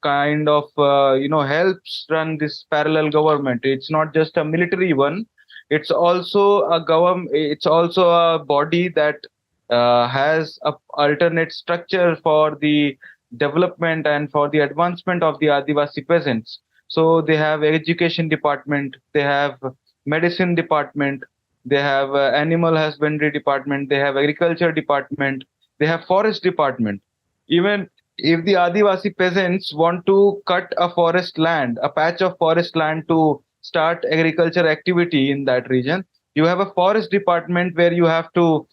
kind of helps run this parallel government. It's not just a military one, it's also a government, it's also a body that has a alternate structure for the development and for the advancement of the Adivasi peasants. So they have education department, they have medicine department, they have animal husbandry department, they have agriculture department, they have forest department. Even if the Adivasi peasants want to cut a forest land, a patch of forest land to start agriculture activity in that region, you have a forest department where you have to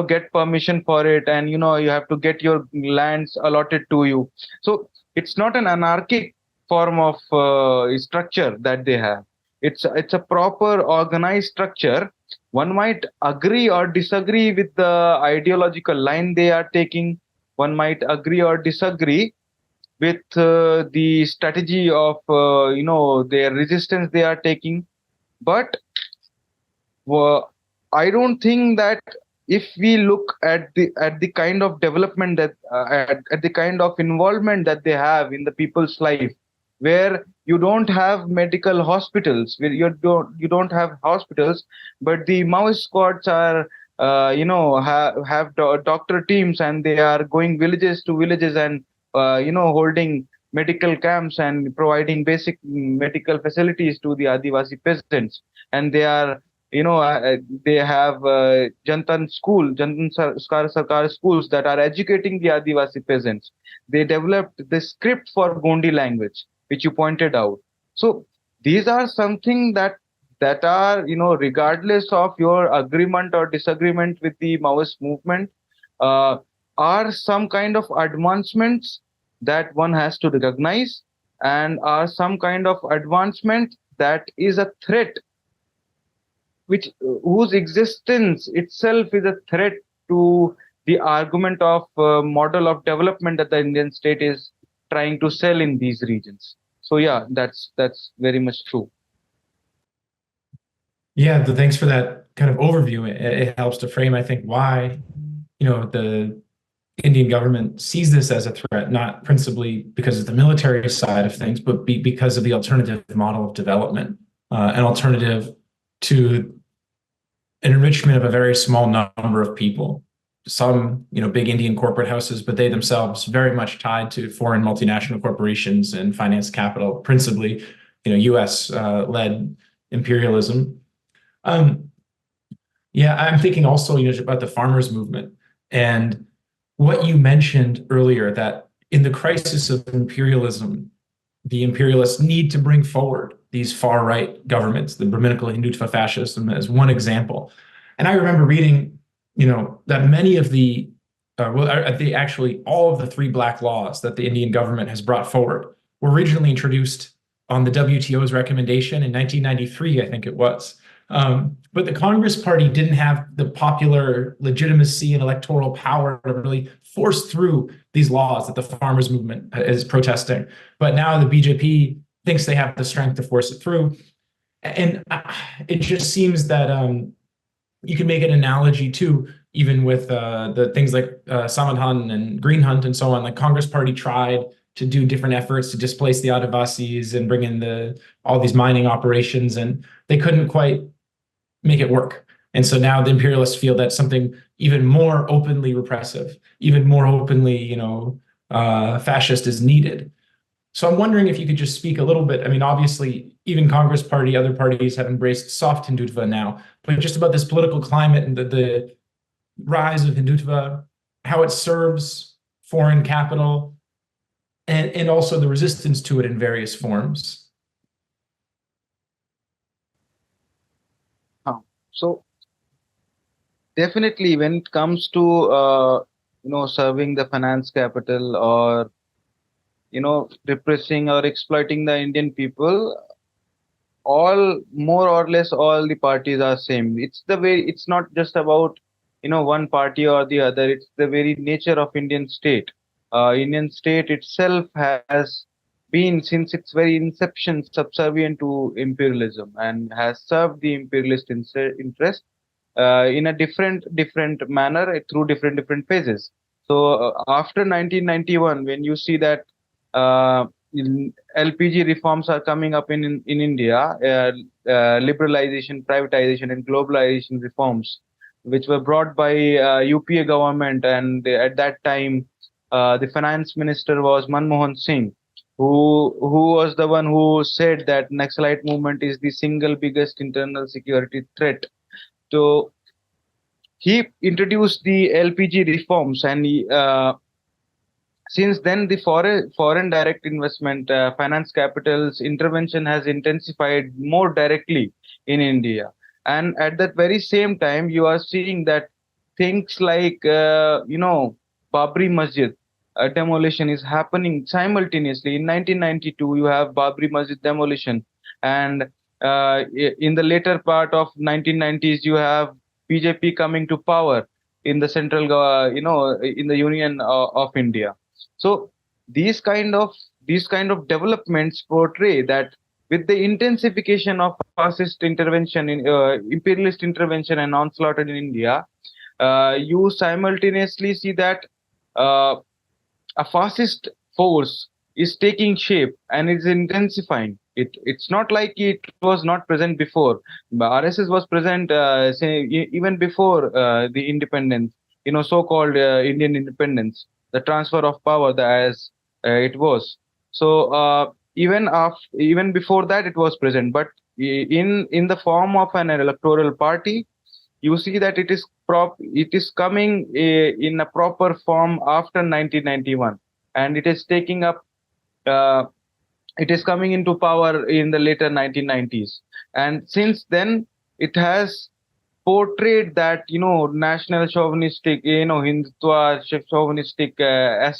get permission for it, and you have to get your lands allotted to you. So it's not an anarchic form of structure that they have. It's a proper organized structure. One might agree or disagree with the ideological line they are taking. One might agree or disagree with the strategy of their resistance they are taking. But I don't think that if we look at the kind of development that at the kind of involvement that they have in the people's life, where you don't have medical hospitals, where you don't have hospitals, but the Maoist squads are have doctor teams, and they are going villages to villages, and holding medical camps and providing basic medical facilities to the Adivasi peasants. And they are they have Jantan Sarkar schools that are educating the Adivasi peasants. They developed the script for Gondi language, which you pointed out. So these are something that are, regardless of your agreement or disagreement with the Maoist movement, uh, are some kind of advancements that one has to recognize, and are some kind of advancement that is a threat, which whose existence itself is a threat to the argument of model of development that the Indian state is trying to sell in these regions. So yeah, that's very much true. Yeah, thanks for that kind of overview. It helps to frame, I think, why the Indian government sees this as a threat, not principally because of the military side of things, but because of the alternative model of development, an alternative to an enrichment of a very small number of people. Some, big Indian corporate houses, but they themselves very much tied to foreign multinational corporations and finance capital, principally, U.S. led imperialism. Yeah, I'm thinking also, about the farmers movement and what you mentioned earlier, that in the crisis of imperialism, the imperialists need to bring forward these far-right governments, the Brahminical Hindutva fascism as one example. And I remember reading, that many of actually all of the 3 black laws that the Indian government has brought forward were originally introduced on the WTO's recommendation in 1993, I think it was. But the Congress Party didn't have the popular legitimacy and electoral power to really force through these laws that the farmers movement is protesting. But now the BJP thinks they have the strength to force it through. And it just seems that you can make an analogy too, even with the things like samadhan and green hunt and so on. Like Congress Party tried to do different efforts to displace the Adivasis and bring in all these mining operations, and they couldn't quite make it work. And so now the imperialists feel that something even more openly repressive, even more openly, fascist is needed. So I'm wondering if you could just speak a little bit. I mean, obviously, even Congress Party, other parties have embraced soft hindutva now, but just about this political climate and the rise of hindutva, how it serves foreign capital, and also the resistance to it in various forms. So definitely, when it comes to serving the finance capital, or repressing or exploiting the Indian people, all more or less all the parties are same. It's the way. It's not just about one party or the other. It's the very nature of Indian state. Indian state itself has been, since its very inception, subservient to imperialism and has served the imperialist interest in a different manner through different phases. So after 1991, when you see that LPG reforms are coming up in India, liberalization, privatization, and globalization reforms, which were brought by UPA government, and at that time the finance minister was Manmohan Singh, who was the one who said that Naxalite movement is the single biggest internal security threat. So he introduced the LPG reforms, and since then the foreign direct investment, finance capital's intervention has intensified more directly in India. And at that very same time, you are seeing that things like Babri Masjid demolition is happening simultaneously. In 1992, you have Babri Masjid demolition, and in the later part of 1990s, you have BJP coming to power in the central, in the Union of India. So these kind of developments portray that with the intensification of fascist intervention in imperialist intervention and onslaught in India, you simultaneously see that a fascist force is taking shape and is intensifying. It's not like it was not present before. RSS was present even before the independence, so-called Indian independence, the transfer of power as it was. So even before that, it was present, but in the form of an electoral party, you see that it is coming in a proper form after 1991, and it is taking up. It is coming into power in the later 1990s, and since then it has portrayed that national chauvinistic, hindutva chauvinistic I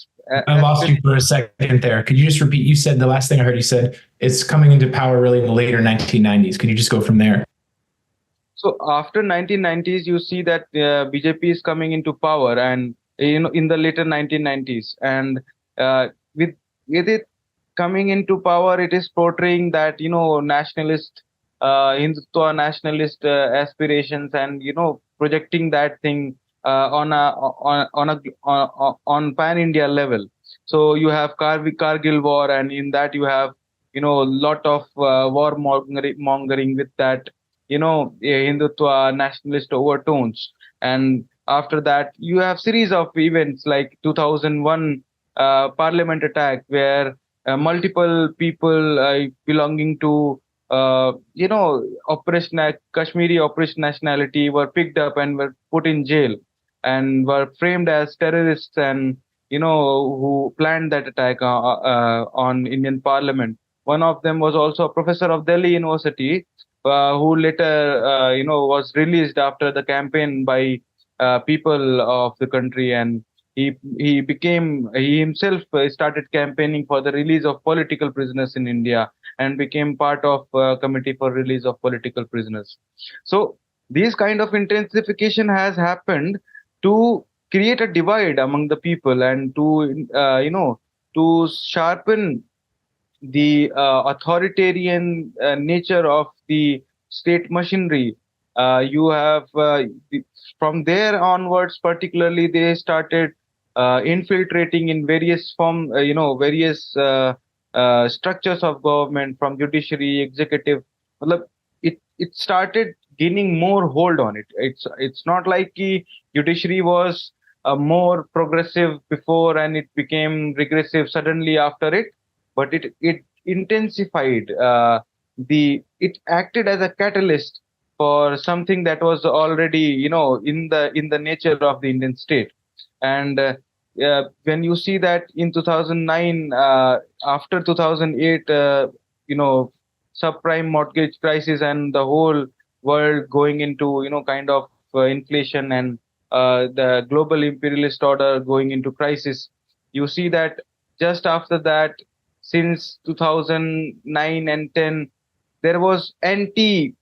lost you for a second there. Could you just repeat? You said the last thing I heard you said it's coming into power really in the later 1990s. Could you just go from there? So after 1990s, you see that BJP is coming into power, and in the later 1990s, and with it coming into power, it is portraying that nationalist, Hindutva nationalist aspirations, and projecting that thing on pan India level. So you have Kargil war, and in that you have lot of war mongering with that Hindutva nationalist overtones. And after that, you have series of events like 2001 parliament attack, where multiple people belonging to Kashmiri operation nationality were picked up and were put in jail and were framed as terrorists, and who planned that attack on Indian Parliament. One of them was also a professor of Delhi University, who later, was released after the campaign by people of the country, and he himself started campaigning for the release of political prisoners in India, and became part of committee for release of political prisoners. So this kind of intensification has happened to create a divide among the people, and to sharpen the authoritarian nature of the state machinery. You have from there onwards, particularly, they started infiltrating in various various structures of government, from judiciary, executive. Matlab, it started gaining more hold on it. It's not like the judiciary was more progressive before and it became regressive suddenly after it, but it intensified it acted as a catalyst for something that was already in the nature of the Indian state. And when you see that in 2009, after 2008, subprime mortgage crisis, and the whole world going into kind of inflation, and the global imperialist order going into crisis, you see that just after that, since 2009 and 10, there was anti,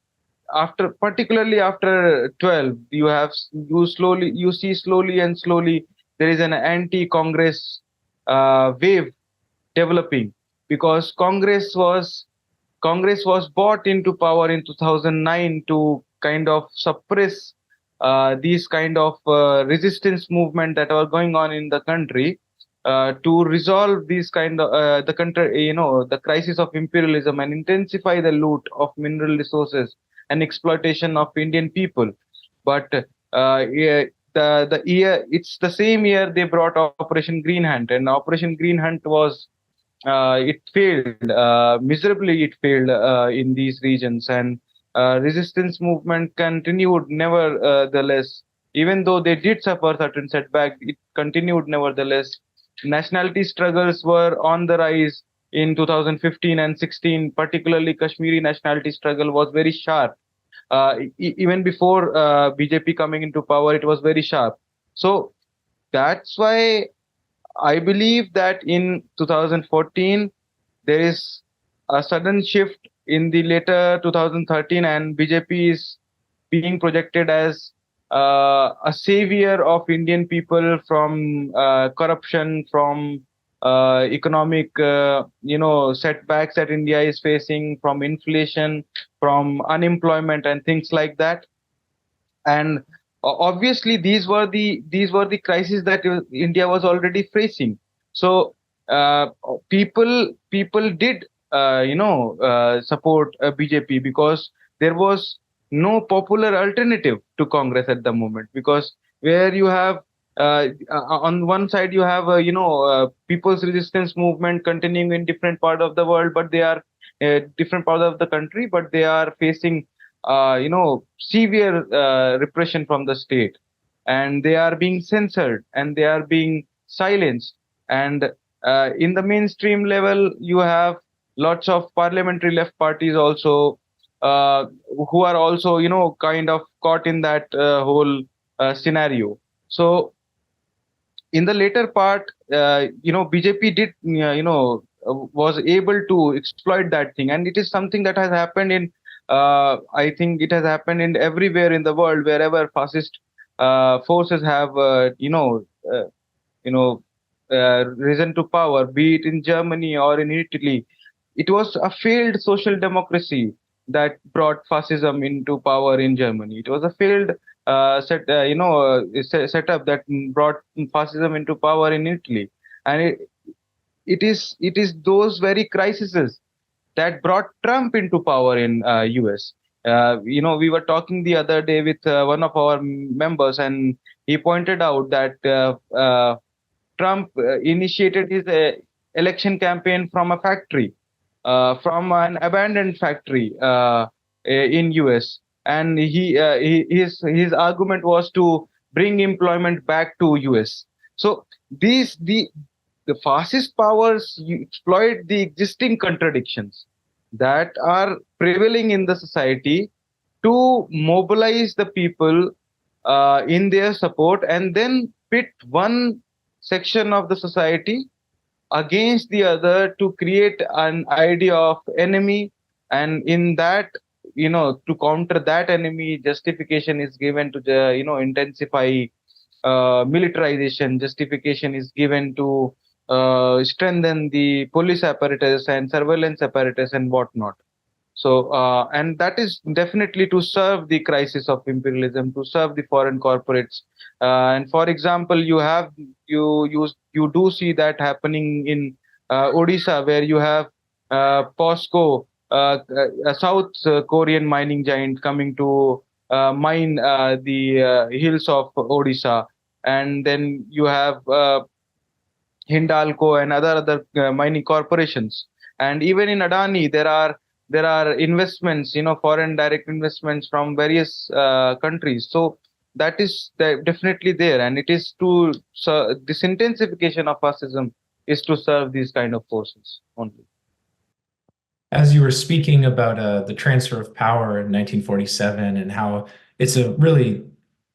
after, particularly after 12, you see slowly and slowly there is an anti-congress wave developing, because Congress was brought into power in 2009 to kind of suppress these kind of resistance movement that are going on in the country, to resolve these kind of the country, the crisis of imperialism, and intensify the loot of mineral resources and exploitation of Indian people. But yeah, the year, it's the same year they brought Operation Green Hunt, and Operation Green Hunt was, it failed miserably. It failed in these regions, and resistance movement continued nevertheless. Even though they did suffer certain setback, it continued nevertheless. Nationality struggles were on the rise in 2015 and 16. Particularly, Kashmiri nationality struggle was very sharp. Even before BJP coming into power, it was very sharp. So that's why I believe that in 2014 there is a sudden shift in the later 2013, and BJP is being projected as a savior of Indian people from corruption, from economic setbacks that India is facing, from inflation, from unemployment, and things like that. And obviously these were the crises that India was already facing. So people did support BJP, because there was no popular alternative to Congress at the moment, because where you have on one side you have people's resistance movement continuing in different part of the world, but they are different part of the country, but they are facing severe repression from the state, and they are being censored, and they are being silenced. And in the mainstream level, you have lots of parliamentary left parties also, who are also kind of caught in that whole scenario. So in the later part, BJP did was able to exploit that thing, and it is something that has happened in, I think it has happened in everywhere in the world, wherever fascist forces have risen to power, be it in Germany or in Italy. It was a failed social democracy that brought fascism into power in Germany. It was a failed setup that brought fascism into power in Italy, and it is those very crises that brought Trump into power in US. We were talking the other day with one of our members, and he pointed out that Trump initiated his election campaign from a factory, from an abandoned factory in US, and his argument was to bring employment back to US. So the fascist powers exploit the existing contradictions that are prevailing in the society to mobilize the people in their support, and then pit one section of the society against the other to create an idea of enemy. And in that, to counter that enemy, justification is given to the, intensify militarization. Justification is given to strengthen the police apparatus and surveillance apparatus and whatnot. So, and that is definitely to serve the crisis of imperialism, to serve the foreign corporates. And for example, you do see that happening in Odisha, where you have POSCO, a South Korean mining giant, coming to mine the hills of Odisha, and then you have Hindalco and other mining corporations. And even in Adani, there are investments, foreign direct investments from various countries. So that is definitely there, and it is to this intensification of fascism is to serve these kind of forces only. As you were speaking about the transfer of power in 1947 and how it's a really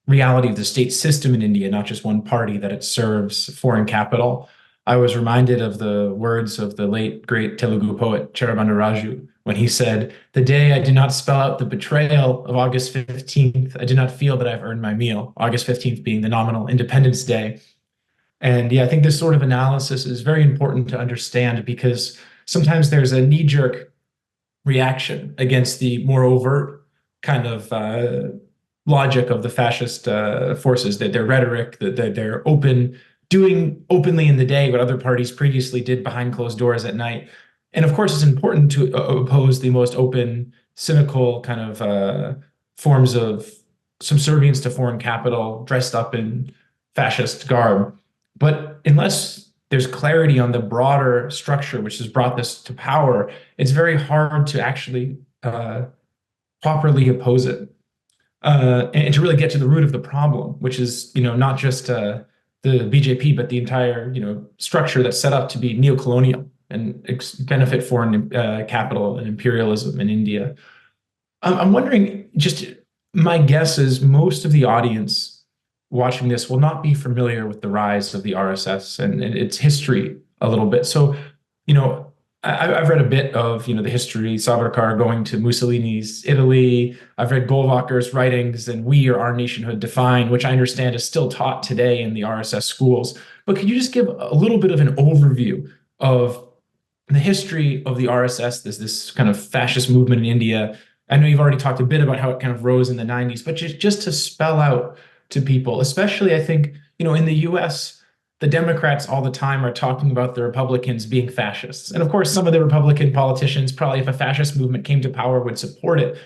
reality of the state system in India, not just one party, that it serves foreign capital, I was reminded of the words of the late great Telugu poet Charabanda Raju when he said, "The day I did not spell out the betrayal of August 15th, I did not feel that I've earned my meal." August 15th being the nominal Independence Day. And yeah, I think this sort of analysis is very important to understand because sometimes there's a knee-jerk reaction against the more overt kind of logic of the fascist forces, that their rhetoric, that they're doing openly in the day what other parties previously did behind closed doors at night. And of course, it's important to oppose the most open, cynical kind of forms of subservience to foreign capital dressed up in fascist garb. But unless there's clarity on the broader structure which has brought this to power, it's very hard to actually properly oppose it and to really get to the root of the problem, which is, not just the BJP, but the entire, structure that's set up to be neocolonial and benefit foreign capital and imperialism in India. I'm wondering, just my guess is most of the audience watching this will not be familiar with the rise of the RSS and its history a little bit. So, I've read a bit of, the history, Savarkar going to Mussolini's Italy. I've read Golwalker's writings and We Are Our Nationhood Defined, which I understand is still taught today in the RSS schools. But could you just give a little bit of an overview of the history of the RSS, this kind of fascist movement in India? I know you've already talked a bit about how it kind of rose in the 90s, but just to spell out to people, especially I think, in the US, the Democrats all the time are talking about the Republicans being fascists. And of course, some of the Republican politicians, probably if a fascist movement came to power, would support it.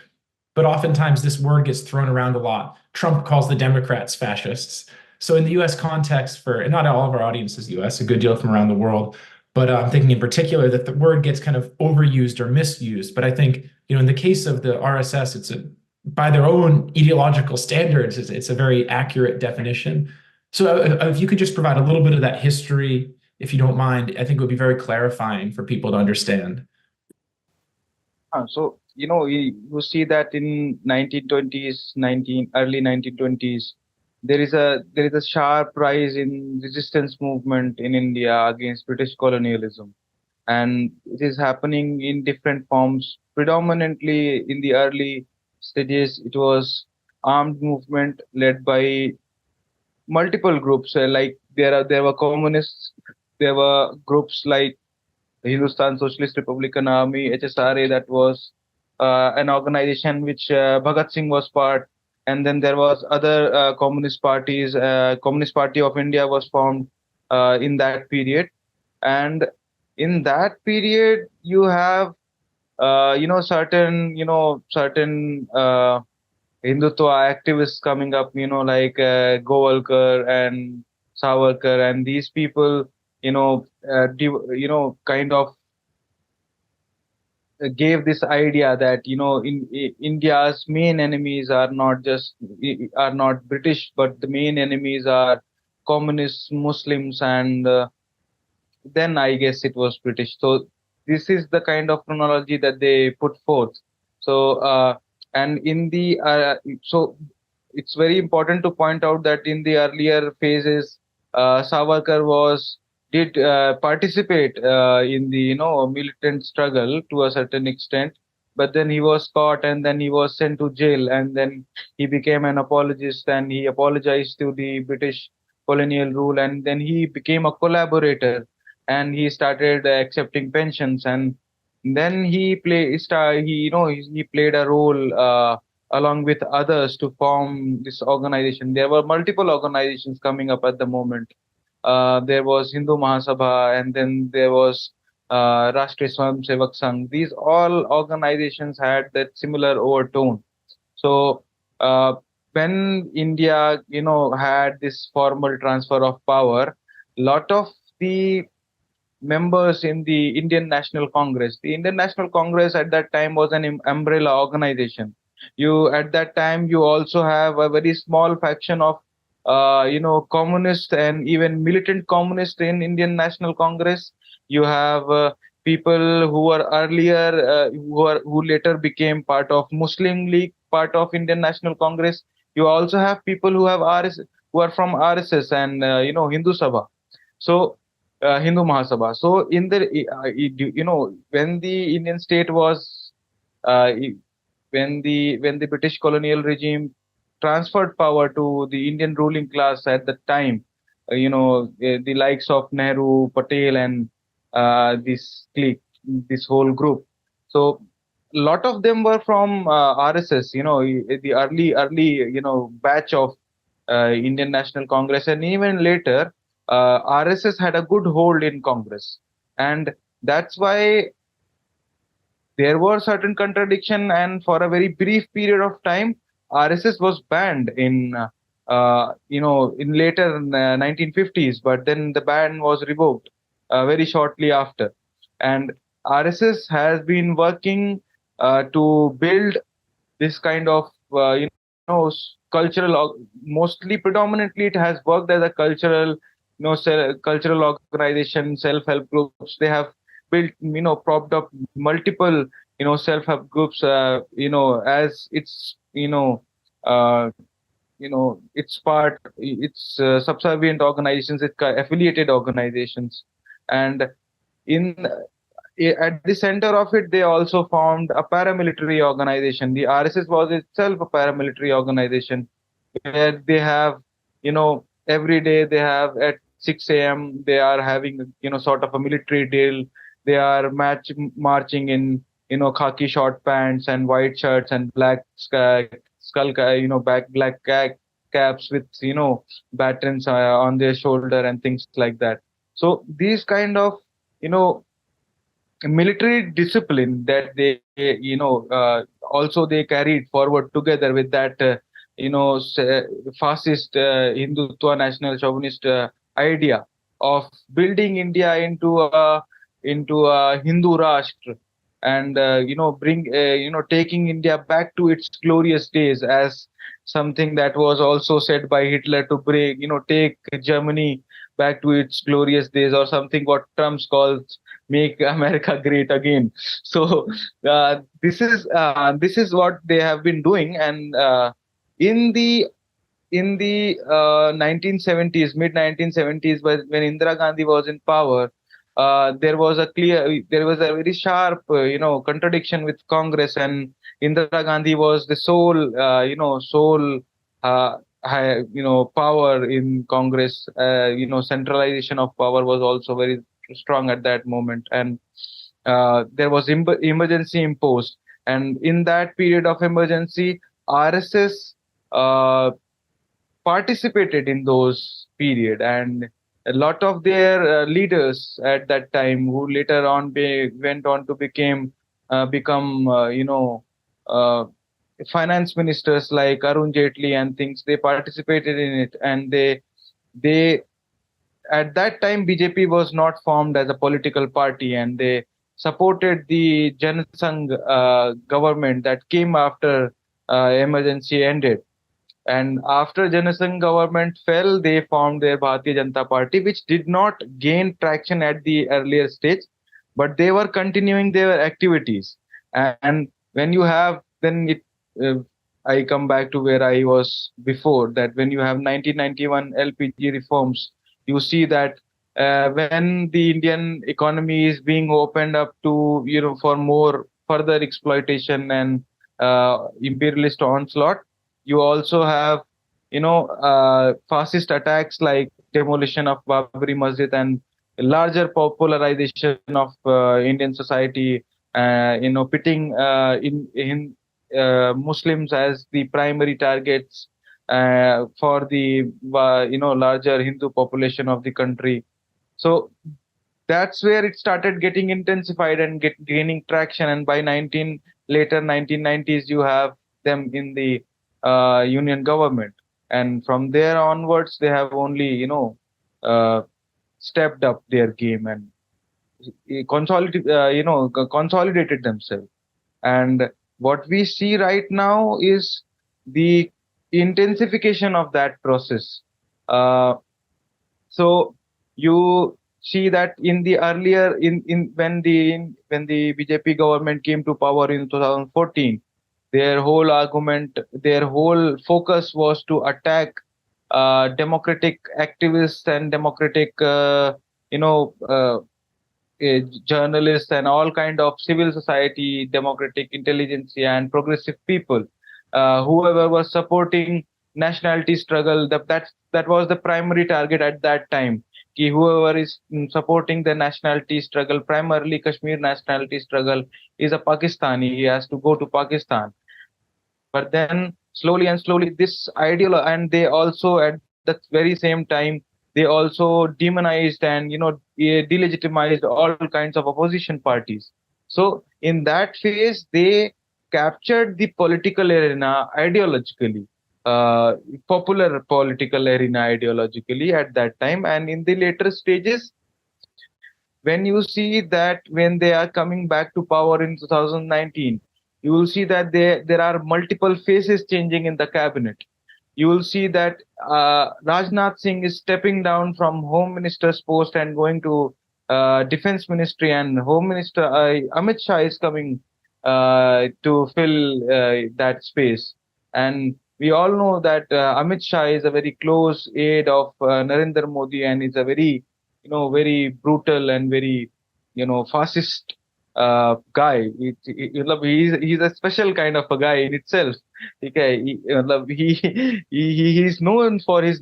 But oftentimes this word gets thrown around a lot. Trump calls the Democrats fascists. So in the US context, and not all of our audience is US, a good deal from around the world, but I'm thinking in particular that the word gets kind of overused or misused. But I think, in the case of the RSS, by their own ideological standards, it's a very accurate definition. So if you could just provide a little bit of that history, if you don't mind, I think it would be very clarifying for people to understand. So, you see that in 1920s, early 1920s, there is a sharp rise in resistance movement in India against British colonialism, and it is happening in different forms. Predominantly in the early stages, it was armed movement led by multiple groups. Like there were communists, there were groups like the Hindustan Socialist Republican Army, HSRA, that was an organization which Bhagat Singh was part. And then there was other communist parties. Communist Party of India was formed in that period. And in that period, you have certain hindutva activists coming up, like Golwalkar and Savarkar, and these people, kind of gave this idea that, India's main enemies are not British, but the main enemies are communists, Muslims, and then I guess it was British. So this is the kind of chronology that they put forth. So and in the so it's very important to point out that in the earlier phases, Savarkar did participate in the militant struggle to a certain extent, but then he was caught and then he was sent to jail, and then he became an apologist and he apologized to the British colonial rule, and then he became a collaborator and he started accepting pensions, and then he played a role along with others to form this organization. There were multiple organizations coming up at the moment. There was Hindu Mahasabha, and then there was Rashtriya Swayamsevak Sangh. These all organizations had that similar overtone. So uh, when India, had this formal transfer of power, lot of the members in the Indian National Congress. The Indian National Congress at that time was an umbrella organization. You at that time you also have a very small faction of communist and even militant communist in Indian National Congress. You have people who were earlier who later became part of Muslim League, part of Indian National Congress. You also have people who have who are from RSS and Hindu Sabha. So Hindu Mahasabha. So in the when the Indian state was uh, when the British colonial regime transferred power to the Indian ruling class at the time, the likes of Nehru, Patel, and this clique, this whole group. So a lot of them were from RSS. The early batch of Indian National Congress, and even later, RSS had a good hold in Congress, and that's why there were certain contradiction. And for a very brief period of time, RSS was banned in later 1950s, but then the ban was revoked very shortly after. And RSS has been working to build this kind of mostly predominantly it has worked as a cultural organization, self-help groups. They have built, propped up multiple self-help groups as uh, it's subservient organizations, it's affiliated organizations. And in at the center of it, they also formed a paramilitary organization. The RSS was itself a paramilitary organization where they have, every day they have at 6 a.m. they are having, sort of a military drill. They are marching in, khaki short pants and white shirts and black caps with, batons on their shoulder and things like that. So these kind of, you know, military discipline that they also they carried forward together with that fascist hindutva national chauvinist idea of building India into a Hindu rashtra, and bring taking India back to its glorious days, as something that was also said by Hitler, to break take Germany back to its glorious days, or something what Trump calls make America great again. So this is what they have been doing. And in the 1970s, mid 1970s, when Indira Gandhi was in power, there was a very sharp, contradiction with Congress, and Indira Gandhi was the sole, power in Congress. Centralization of power was also very strong at that moment, and there was emergency imposed. And in that period of emergency, RSS uh, participated in those period, and a lot of their leaders at that time, who later on went on to become uh, finance ministers like Arun Jaitley and things, they participated in it. And they at that time BJP was not formed as a political party, and they supported the Janasangh government that came after emergency ended. And after Janasangh government fell, they formed their Bharatiya Janata Party, which did not gain traction at the earlier stage, but they were continuing their activities. And when you have, then it, uh, I come back to where I was before, that when you have 1991 LPG reforms, you see that when the Indian economy is being opened up to, for more further exploitation and imperialist onslaught, you also have, fascist attacks like demolition of Babri Masjid and larger popularization of Indian society, pitting in Muslims as the primary targets for the larger Hindu population of the country. So that's where it started getting intensified and gaining traction. And by later 1990s, you have them in the union government, and from there onwards, they have only uh, stepped up their game and consolidated themselves. And what we see right now is the intensification of that process. Uh, so you see that in the earlier in when the BJP government came to power in 2014, their whole argument, their whole focus was to attack democratic activists and democratic you know uh, journalists and all kind of civil society, democratic intelligentsia, and progressive people, whoever was supporting nationality struggle. That was the primary target at that time. Ki whoever is supporting the nationality struggle, primarily Kashmir nationality struggle, is a Pakistani. He has to go to Pakistan. But then slowly and slowly, this ideology, and they also at the very same time, they also demonized and delegitimized all kinds of opposition parties. So in that phase, they captured the political arena ideologically, popular political arena ideologically at that time. And in the later stages, when you see that when they are coming back to power in 2019, you will see that there are multiple faces changing in the cabinet. You will see that Rajnath Singh is stepping down from Home Minister's post and going to Defense Ministry, and Home Minister Amit Shah is coming to fill that space. And we all know that Amit Shah is a very close aide of Narendra Modi, and is a very, very brutal and very, fascist guy. He's a special kind of a guy in itself. Okay, he's known for his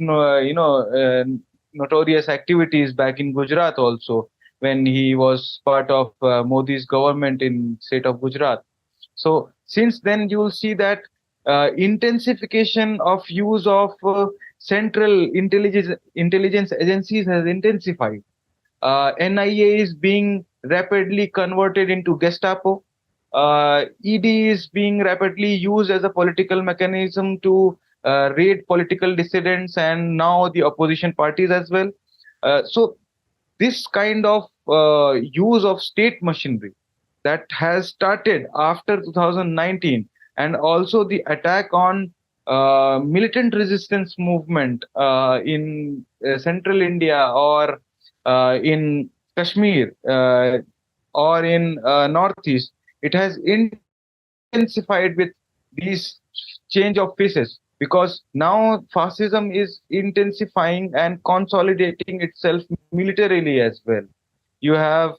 notorious activities back in Gujarat also, when he was part of Modi's government in state of Gujarat. So since then, you will see that intensification of use of central intelligence agencies has intensified. NIA is being rapidly converted into Gestapo. ED is being rapidly used as a political mechanism to raid political dissidents and now the opposition parties as well. So this kind of use of state machinery that has started after 2019, and also the attack on militant resistance movement in central India, or in Kashmir, or in Northeast, it has intensified with these change of faces, because now fascism is intensifying and consolidating itself militarily as well. You have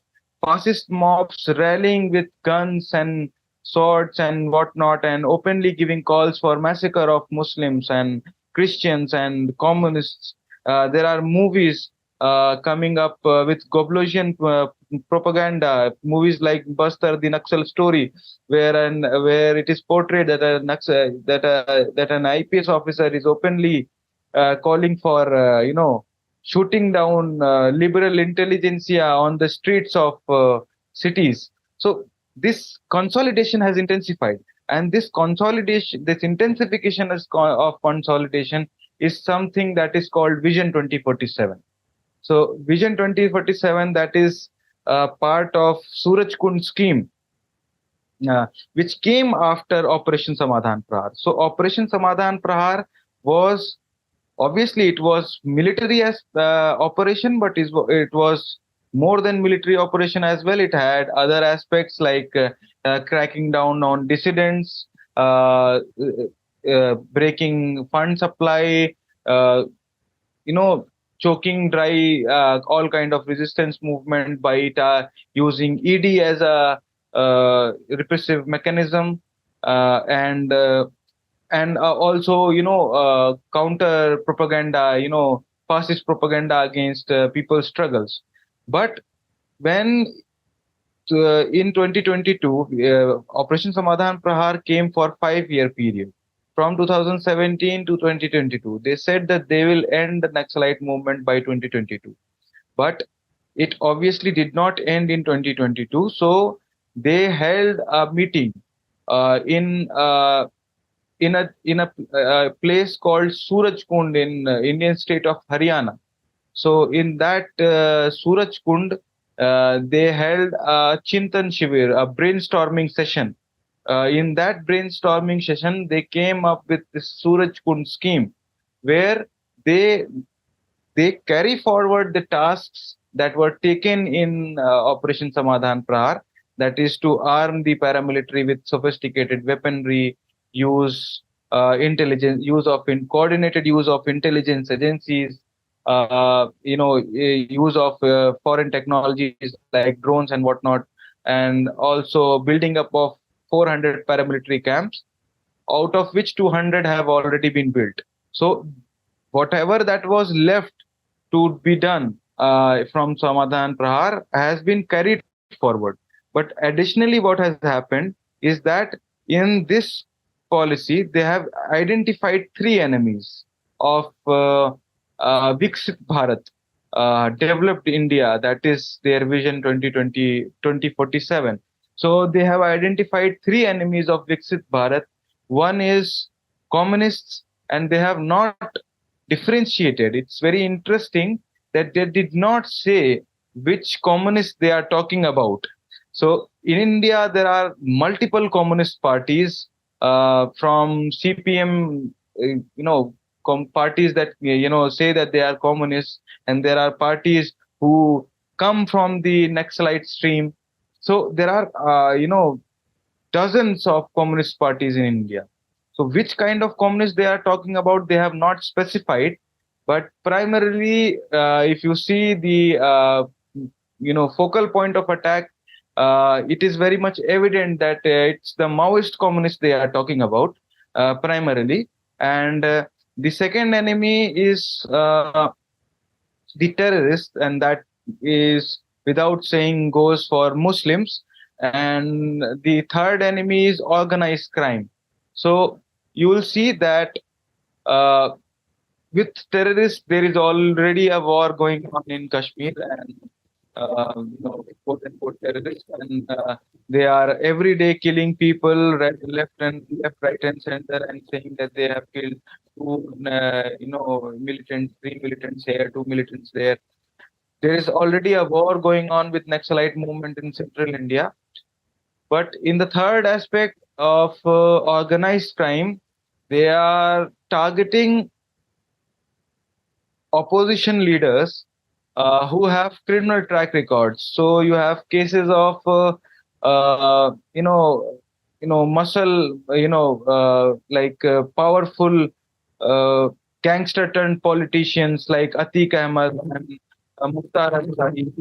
fascist mobs rallying with guns and swords and whatnot, and openly giving calls for massacre of Muslims and Christians and communists. There are movies coming up with Goblosian propaganda, movies like Bastar, the Naxal story, where it is portrayed that that an IPS officer is openly calling for shooting down liberal intelligentsia on the streets of cities. So this consolidation has intensified, and this intensification of consolidation is something that is called Vision 2047. So Vision 2047, that is part of Suraj Kund scheme, which came after Operation Samadhan Prahar. So Operation Samadhan Prahar was obviously it was military as operation, but it was more than military operation as well. It had other aspects like cracking down on dissidents, breaking fund supply, uh, choking dry all kind of resistance movement by using ED as a repressive mechanism, and also counter propaganda, fascist propaganda against people's struggles. But when in 2022, Operation Samadhan Prahar came for 5-year period from 2017 to 2022. They said that they will end the Naxalite movement by 2022, but it obviously did not end in 2022. So they held a meeting in a place called Suraj Kund in Indian state of Haryana. So in that Suraj Kund, they held a Chintan Shivir, a brainstorming session. In that brainstorming session, they came up with this Suraj Kund scheme, where they they carry forward the tasks that were taken in Operation Samadhan Prahar, that is to arm the paramilitary with sophisticated weaponry, coordinated use of intelligence agencies, use of foreign technologies like drones and whatnot, and also building up of 400 paramilitary camps, out of which 200 have already been built. So whatever that was left to be done from Samadhan Prahar has been carried forward. But additionally, what has happened is that in this policy, they have identified three enemies of Viksit Bharat, developed India, that is their vision 2047. So they have identified three enemies of Viksit Bharat. One is communists, and they have not differentiated. It's very interesting that they did not say which communists they are talking about. So in India, there are multiple communist parties, from CPM, parties that say that they are communists, and there are parties who come from the Naxalite stream. So there are dozens of communist parties in India. So which kind of communists they are talking about, they have not specified. But primarily, if you see the focal point of attack, it is very much evident that it's the Maoist communists they are talking about primarily. And the second enemy is the terrorists, and that is, without saying, goes for Muslims. And the third enemy is organized crime. So you will see that uh, with terrorists, there is already a war going on in Kashmir, and quote unquote terrorists, and they are every day killing people left, right, and center, and saying that they have killed three militants here, two militants there. There is already a war going on with Naxalite movement in central India. But in the third aspect of organized crime, they are targeting opposition leaders who have criminal track records. So you have cases of muscle, powerful gangster turned politicians like Atiq Ahmed and Mukhtar Ansari.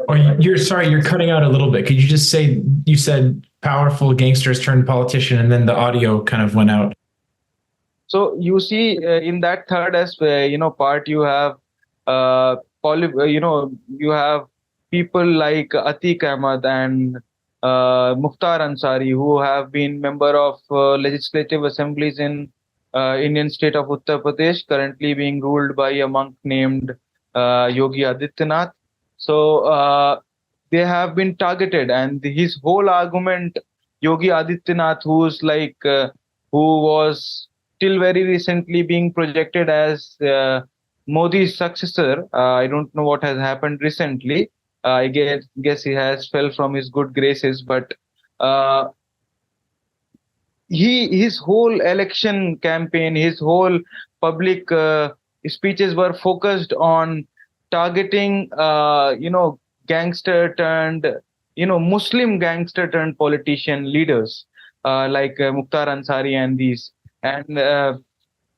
Oh, you're sorry, you're cutting out a little bit. Could you just say, you said powerful gangsters turned politician, and then the audio kind of went out. So you see, in that third part, you have you have people like Atiq Ahmed and Mukhtar Ansari, who have been member of legislative assemblies in Indian state of Uttar Pradesh, currently being ruled by a monk named Yogi Adityanath. So they have been targeted, and his whole argument, Yogi Adityanath, who was till very recently being projected as Modi's successor. I don't know what has happened recently. I guess he has fell from his good graces, but his whole election campaign, his whole public speeches were focused on targeting, gangster turned, Muslim gangster turned politician leaders, like Mukhtar Ansari and these. And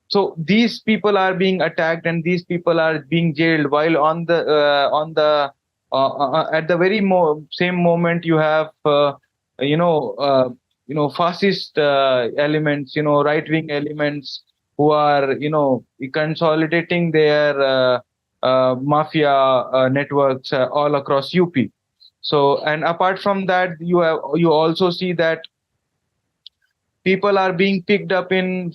so these people are being attacked and these people are being jailed, while at the very same moment you have you know uh, fascist elements, right wing elements, who are consolidating their mafia networks all across UP. So, and apart from that, you also see that people are being picked up in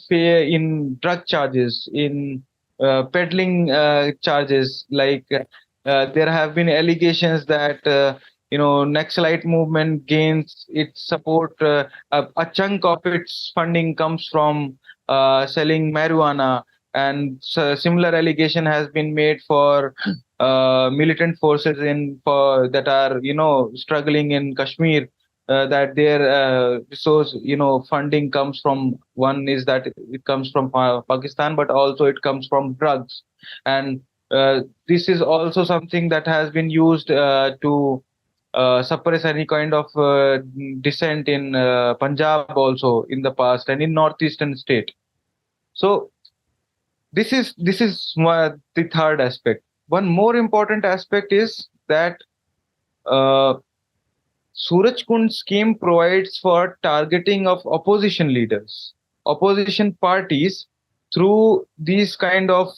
drug charges, in peddling charges. Like there have been allegations that Naxalite movement gains its support. A chunk of its funding comes from selling marijuana, and similar allegation has been made for militant forces in for that are struggling in Kashmir, that their resource funding comes from, one is that it comes from Pakistan, but also it comes from drugs. And this is also something that has been used to suppress any kind of dissent in Punjab also in the past, and in northeastern state. So the third aspect. One more important aspect is that uh, Suraj Kund scheme provides for targeting of opposition leaders, opposition parties, through these kind of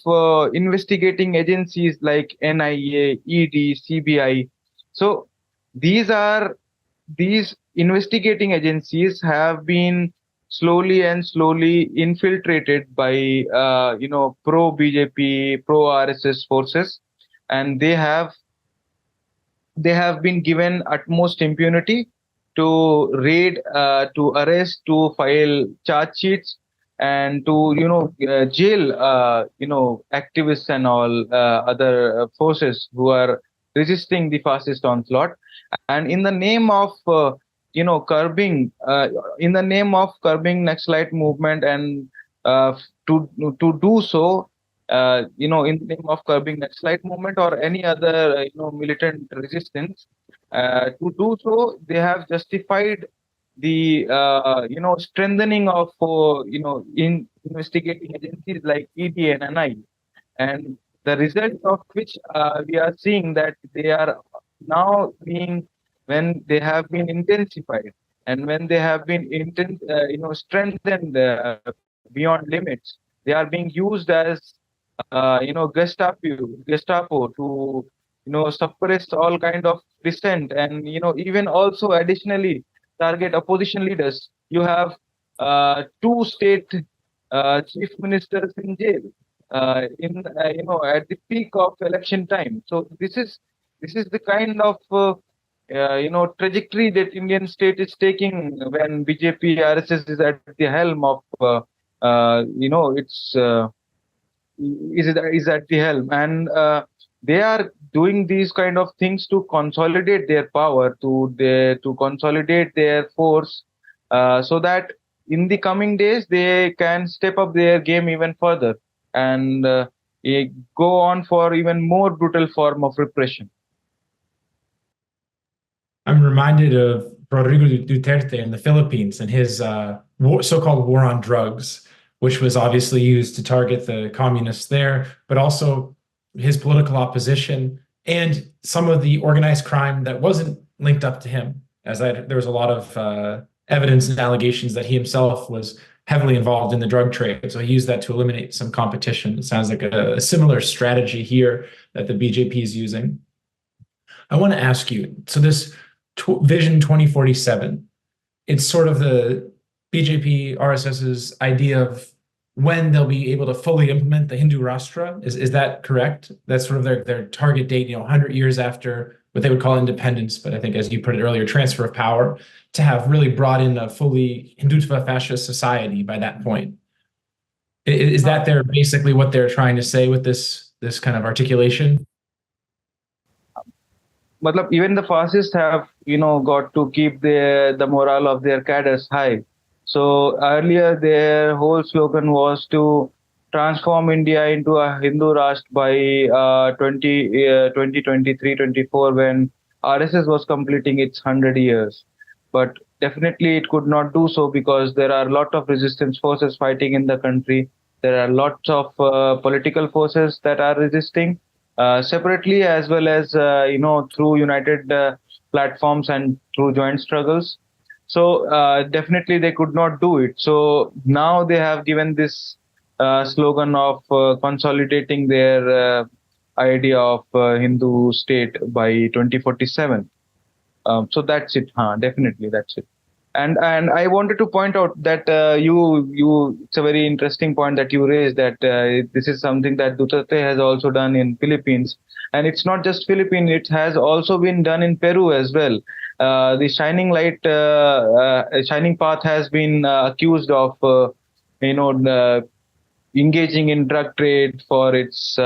investigating agencies like NIA, ED, CBI. So these investigating agencies have been slowly infiltrated by pro BJP, pro RSS forces, and they have been given utmost impunity to raid, to arrest, to file charge sheets, and to jail activists and all other forces who are resisting the fascist onslaught. And in the name of curbing, in the name of curbing Naxalite movement, and uh, to do so, in the name of curbing Naxalite movement or any other, militant resistance, to do so, they have justified the, strengthening of, in investigating agencies like ED and NI, and the result of which we are seeing that they are now being, when they have been intensified and when they have been strengthened beyond limits, they are being used as Gestapo to suppress all kind of dissent, and even also additionally target opposition leaders. You have two state chief ministers in jail in at the peak of election time. So this is the kind of trajectory that Indian state is taking when BJP RSS is at the helm of it's is at the helm, and they are doing these kind of things to consolidate their power, to consolidate their force, so that in the coming days they can step up their game even further, and go on for even more brutal form of repression. I'm reminded of Rodrigo Duterte in the Philippines and his so-called war on drugs, which was obviously used to target the communists there, but also his political opposition and some of the organized crime that wasn't linked up to him, as there was a lot of evidence and allegations that he himself was heavily involved in the drug trade. So he used that to eliminate some competition. It sounds like a similar strategy here that the BJP is using. I want to ask you, so this Vision 2047, it's sort of the BJP RSS's idea of when they'll be able to fully implement the Hindu Rashtra. Is that correct? That's sort of their target date, 100 years after what they would call independence, but I think, as you put it earlier, transfer of power, to have really brought in a fully hindutva fascist society by that point. Is that basically what they're trying to say with this kind of articulation? Even the fascists have got to keep the morale of their cadres high. So earlier, their whole slogan was to transform India into a Hindu Rashtra by 2023-24, when RSS was completing its 100 years. But definitely it could not do so because there are a lot of resistance forces fighting in the country. There are lots of political forces that are resisting separately, as well as through united platforms and through joint struggles. So definitely they could not do it. So now they have given this slogan of consolidating their idea of Hindu state by 2047. So that's it. Definitely that's it. And I wanted to point out that it's a very interesting point that you raised, that this is something that Duterte has also done in Philippines, and it's not just Philippines; it has also been done in Peru as well. The Shining Path has been accused of you know uh, engaging in drug trade for its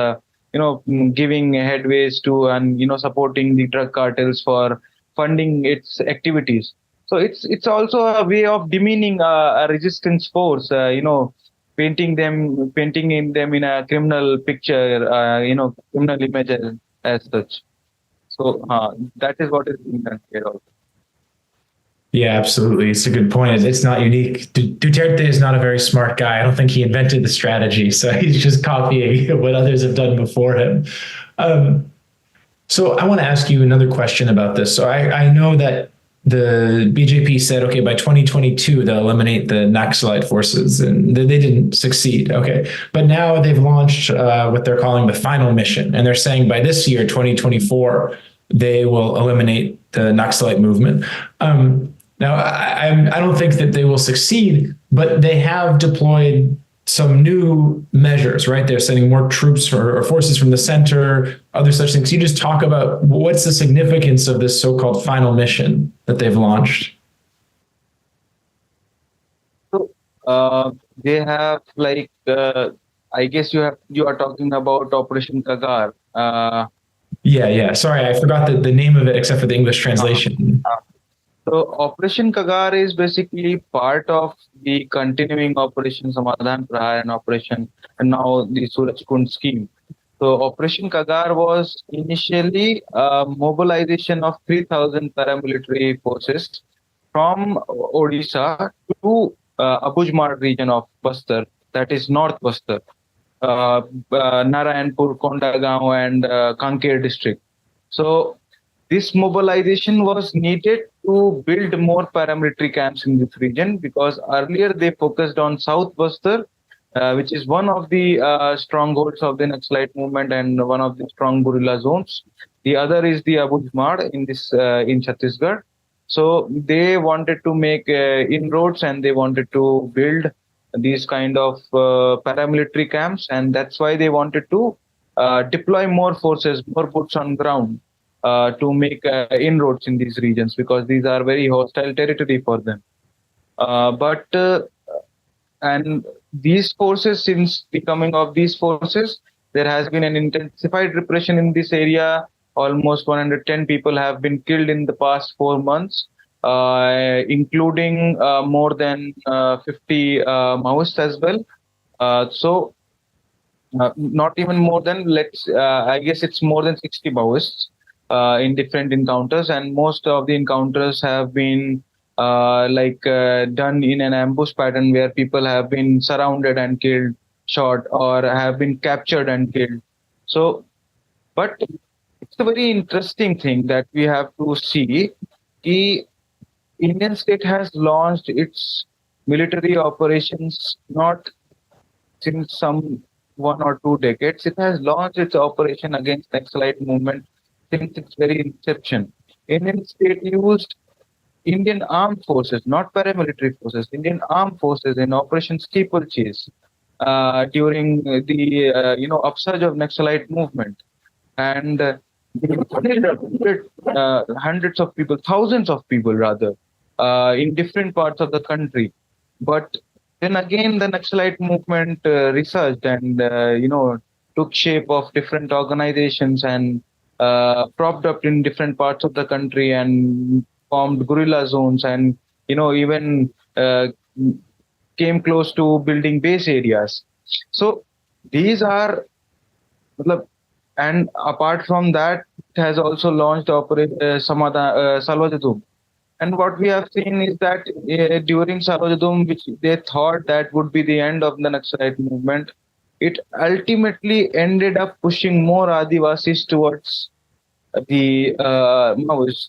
giving headways to, and supporting the drug cartels for funding its activities. So it's also a way of demeaning a resistance force, painting in them in a criminal picture, criminal image as such. So that is what is being done here also. Yeah, absolutely. It's a good point. It's not unique. Duterte is not a very smart guy. I don't think he invented the strategy, so he's just copying what others have done before him. So I want to ask you another question about this. So I know that the BJP said, okay, by 2022, they'll eliminate the Naxalite forces, and they didn't succeed. Okay. But now they've launched what they're calling the final mission. And they're saying by this year, 2024, they will eliminate the Naxalite movement. Now, I don't think that they will succeed, but they have deployed some new measures, right? They're sending more troops or forces from the center, other such things. Can you just talk about what's the significance of this so-called final mission that they've launched? So they have I guess you are talking about Operation Kagar. Yeah. Sorry, I forgot the name of it except for the English translation. So Operation Kagar is basically part of the continuing Operation Samadhan, Prahar, and now the Suraj Kund scheme. So Operation Kagar was initially a mobilization of 3,000 paramilitary forces from Odisha to Abujmar region of Bastar, that is North Bastar, Narayanpur, Kondagaon, and Kanker district. So this mobilization was needed to build more paramilitary camps in this region, because earlier they focused on South Bastar, which is one of the strongholds of the Naxalite movement and one of the strong guerrilla zones. The other is the Abujmar in Chhattisgarh. So they wanted to make inroads, and they wanted to build these kind of paramilitary camps, and that's why they wanted to deploy more forces, more boots on ground to make inroads in these regions, because these are very hostile territory for them. And these forces, since the coming of these forces, there has been an intensified repression in this area. Almost 110 people have been killed in the past 4 months, including more than 50 Maoists as well. Not even more than, I guess it's more than 60 Maoists in different encounters, and most of the encounters have been done in an ambush pattern, where people have been surrounded and killed, shot, or have been captured and killed. So, but it's a very interesting thing that we have to see. The Indian state has launched its military operations not since some 1 or 2 decades. It has launched its operation against Naxalite movement since its very inception. Indian state used Indian armed forces, not paramilitary forces, Indian armed forces in Operation Steeplechase during the upsurge of Naxalite movement, and hundreds of people, thousands of people rather, in different parts of the country. But then again, the Naxalite movement resurged and took shape of different organizations, and propped up in different parts of the country, and formed guerrilla zones, and even came close to building base areas. So these are, matlab, and apart from that, it has also launched Operation Samadhan, Salvajadum. And what we have seen is that during Salvajadum, which they thought that would be the end of the Naxalite movement, it ultimately ended up pushing more Adivasis towards the Maoists.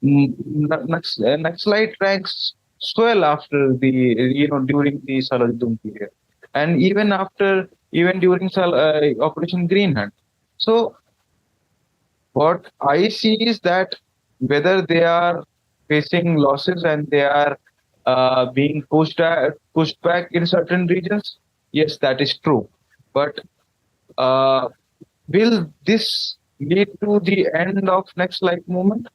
Naxalite ranks swell after the, during the Salvajadum period, and even during Operation Green Hunt. So what I see is that whether they are facing losses and they are being pushed back in certain regions, yes, that is true. But uh, will this lead to the end of next life movement?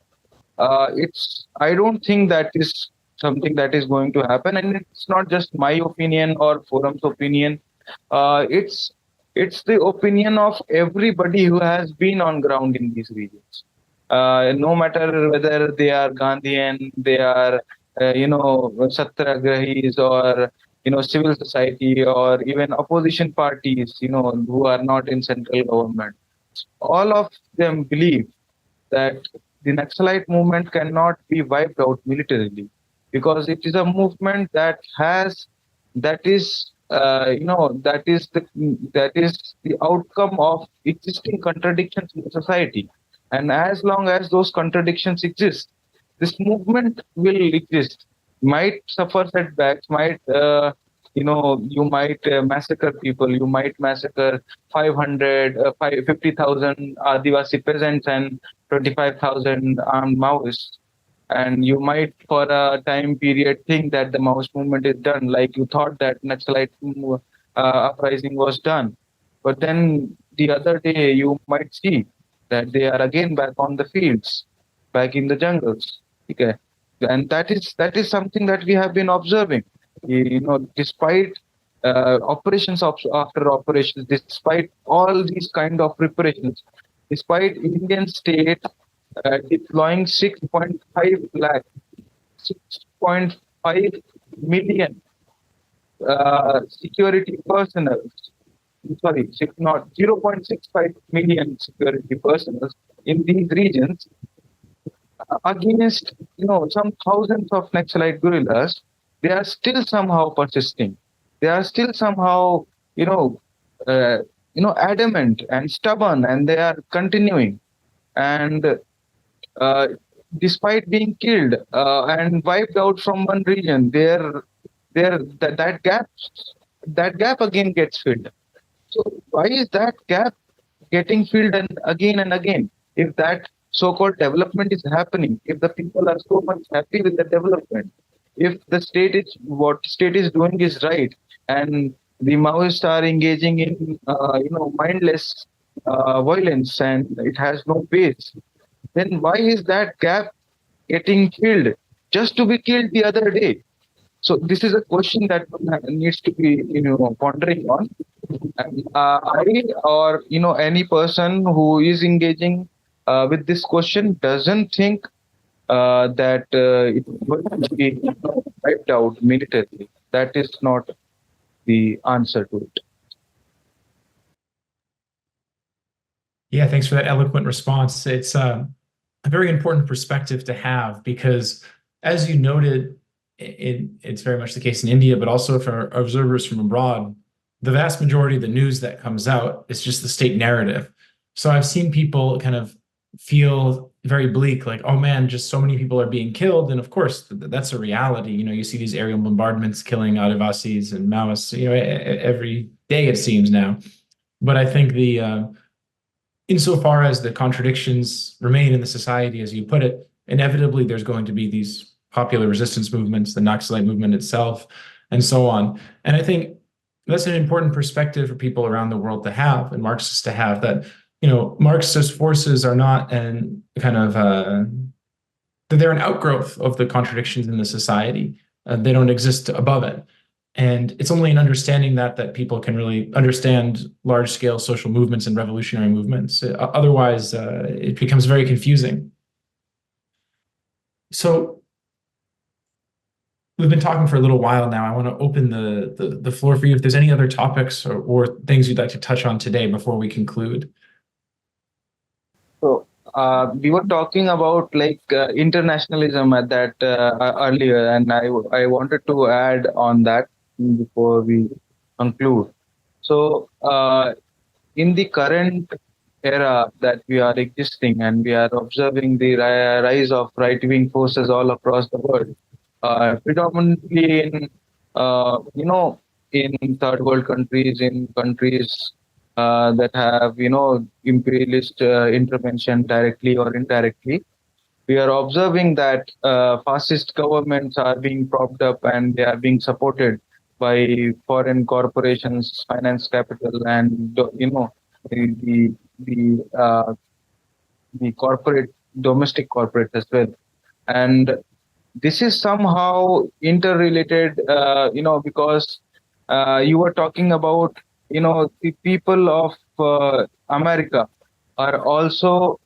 I don't think that is something that is going to happen, and it's not just my opinion or forum's opinion. It's the opinion of everybody who has been on ground in these regions. No matter whether they are Gandhian, they are Satyagrahis, or civil society, or even opposition parties, who are not in central government. All of them believe that the Naxalite movement cannot be wiped out militarily, because it is a movement that is that is the outcome of existing contradictions in society, and as long as those contradictions exist, this movement will exist. Might suffer setbacks, might you might massacre people, you might massacre 50,000 Adivasi peasants and 25,000 armed Maoists. And you might, for a time period, think that the Maoist movement is done, like you thought that Naxalite uprising was done. But then the other day, you might see that they are again back on the fields, back in the jungles. Okay, and that is something that we have been observing. Despite after operations, despite all these kind of preparations, despite Indian state deploying 6.5 lakh, 6.5 million security personnel. Sorry, not 0.65 million security personnel in these regions against some thousands of Naxalite guerrillas. They are still somehow persisting. They are still somehow uh, adamant and stubborn, and they are continuing. And uh, despite being killed and wiped out from one region, that gap again gets filled. So why is that gap getting filled and again? If that so-called development is happening, if the people are so much happy with the development, if the what state is doing is right, and the Maoists are engaging in mindless violence, and it has no base, then why is that gap getting filled just to be killed the other day? So this is a question that needs to be pondering on. And, I, or any person who is engaging with this question doesn't think that it will be wiped out militarily. That is not the answer to it. Yeah, thanks for that eloquent response. It's a very important perspective to have because, as you noted, it's very much the case in India, but also for observers from abroad, the vast majority of the news that comes out is just the state narrative. So I've seen people kind of feel very bleak, like, oh man, just so many people are being killed. And of course, that's a reality. You see these aerial bombardments killing Adivasis and Maoists, every day it seems now. But I think insofar as the contradictions remain in the society, as you put it, inevitably there's going to be these popular resistance movements, the Naxalite movement itself, and so on. And I think that's an important perspective for people around the world to have, and Marxists to have, that Marxist forces are not an kind of they're an outgrowth of the contradictions in the society. They don't exist above it. And it's only in understanding that people can really understand large-scale social movements and revolutionary movements. Otherwise, it becomes very confusing. So we've been talking for a little while now. I want to open the floor for you if there's any other topics or things you'd like to touch on today before we conclude. So we were talking about internationalism at that earlier, and I wanted to add on that before we conclude. So in the current era that we are existing, and we are observing the rise of right-wing forces all across the world, predominantly in in third world countries, in countries that have imperialist intervention directly or indirectly. We are observing that fascist governments are being propped up and they are being supported by foreign corporations, finance capital, and the the uh, the corporate domestic corporate as well. And this is somehow interrelated, because you were talking about, the people of America are also,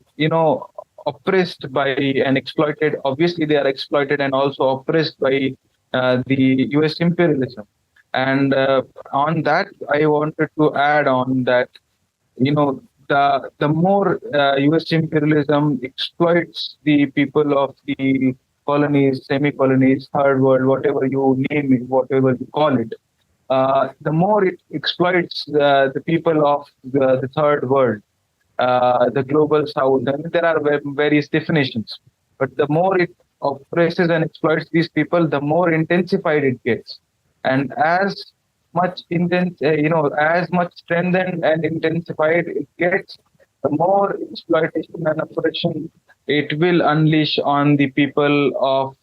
oppressed by and exploited. Obviously, they are exploited and also oppressed by the US imperialism. And on that, I wanted to add on that, the more US imperialism exploits the people of the colonies, semi-colonies, third world, whatever you name it, whatever you call it, the more it exploits the people of the third world, the global south. And there are various definitions, but the more it oppresses and exploits these people, the more intensified it gets. And as much as much strengthened and intensified it gets, the more exploitation and oppression it will unleash on the people of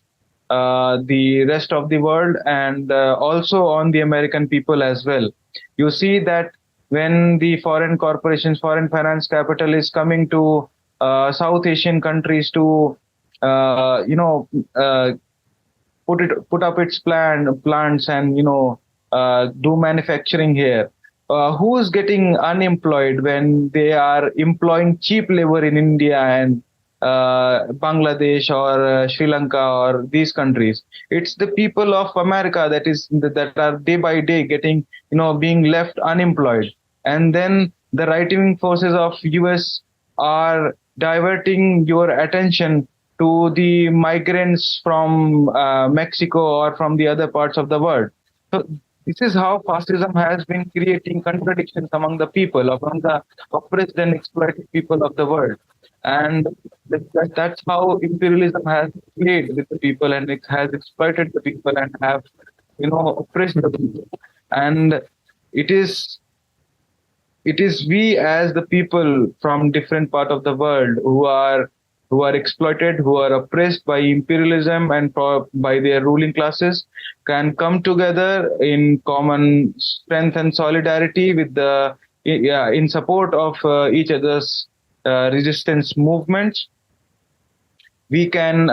the rest of the world, and also on the American people as well. You see that when the foreign corporations, foreign finance capital is coming to South Asian countries to, uh, you know, uh, put up its plants and do manufacturing here. Who is getting unemployed when they are employing cheap labor in India and Bangladesh or Sri Lanka or these countries? It's the people of America that are day by day getting being left unemployed, and then the right-wing forces of US are diverting your attention to the migrants from Mexico or from the other parts of the world. So this is how fascism has been creating contradictions among the people, among the oppressed and exploited people of the world. And that's how imperialism has played with the people, and it has exploited the people and have, oppressed the people. And it is it is we as the people from different part of the world who are exploited, who are oppressed by imperialism and by their ruling classes, can come together in common strength and solidarity with the yeah, in support of each other's resistance movements. We can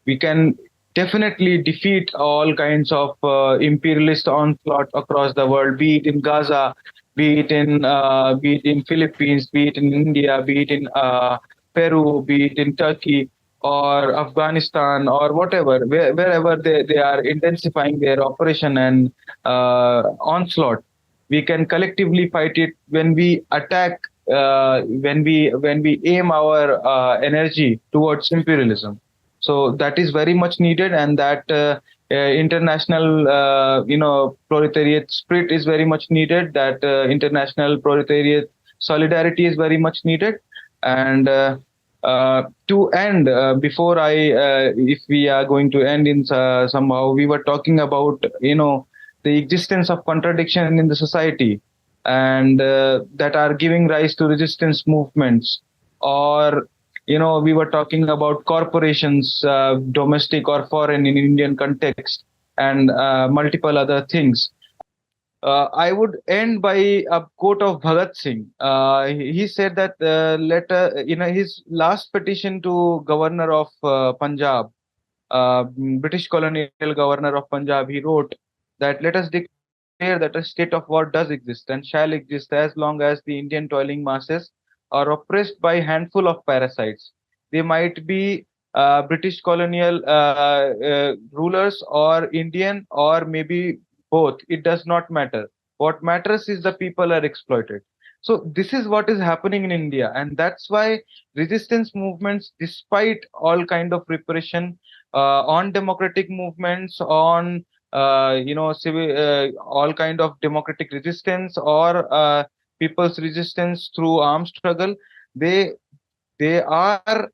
we can definitely defeat all kinds of imperialist onslaught across the world, be it in Gaza, be it in Philippines, be it in India, be it in Peru, be it in Turkey or Afghanistan or whatever, wherever they are intensifying their operation and onslaught. We can collectively fight it when we attack, when we aim our energy towards imperialism. So that is very much needed, and that international, proletariat spirit is very much needed. That international proletariat solidarity is very much needed. And to end, before if we are going to end in somehow, we were talking about the existence of contradiction in the society, and that are giving rise to resistance movements, or we were talking about corporations, domestic or foreign in Indian context, and multiple other things. I would end by a quote of Bhagat Singh. He said that his last petition to Governor of Punjab, British colonial governor of Punjab, he wrote that, let us declare that a state of war does exist and shall exist as long as the Indian toiling masses are oppressed by a handful of parasites. They might be British colonial rulers or Indian or maybe both. It does not matter. What matters is the people are exploited. So this is what is happening in India, and that's why resistance movements, despite all kind of repression on democratic movements, on civil, all kind of democratic resistance or people's resistance through armed struggle, they they are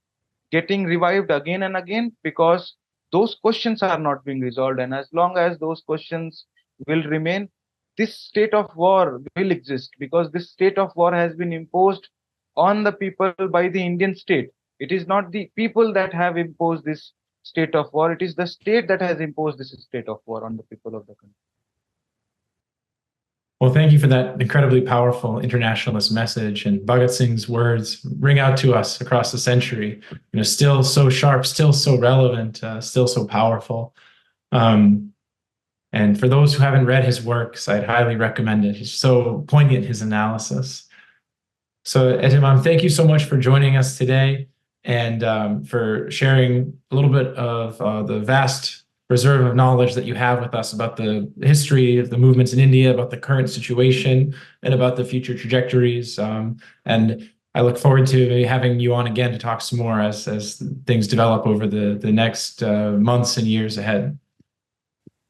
getting revived again and again because those questions are not being resolved. And as long as those questions will remain, this state of war will exist because this state of war has been imposed on the people by the Indian state. It is not the people that have imposed this state of war, it is the state that has imposed this state of war on the people of the country. Well, thank you for that incredibly powerful internationalist message. And Bhagat Singh's words ring out to us across the century. Still so sharp, still so relevant, still so powerful. And for those who haven't read his works, I'd highly recommend it. He's so poignant, his analysis. So, Etimam, thank you so much for joining us today and for sharing a little bit of the vast reserve of knowledge that you have with us about the history of the movements in India, about the current situation, and about the future trajectories. And I look forward to having you on again to talk some more as things develop over the next months and years ahead.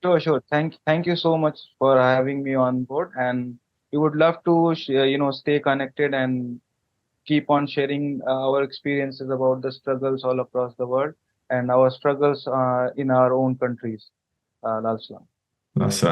Sure. Thank you so much for having me on board, and we would love to stay connected and keep on sharing our experiences about the struggles all across the world and our struggles in our own countries. Lal Salam. That's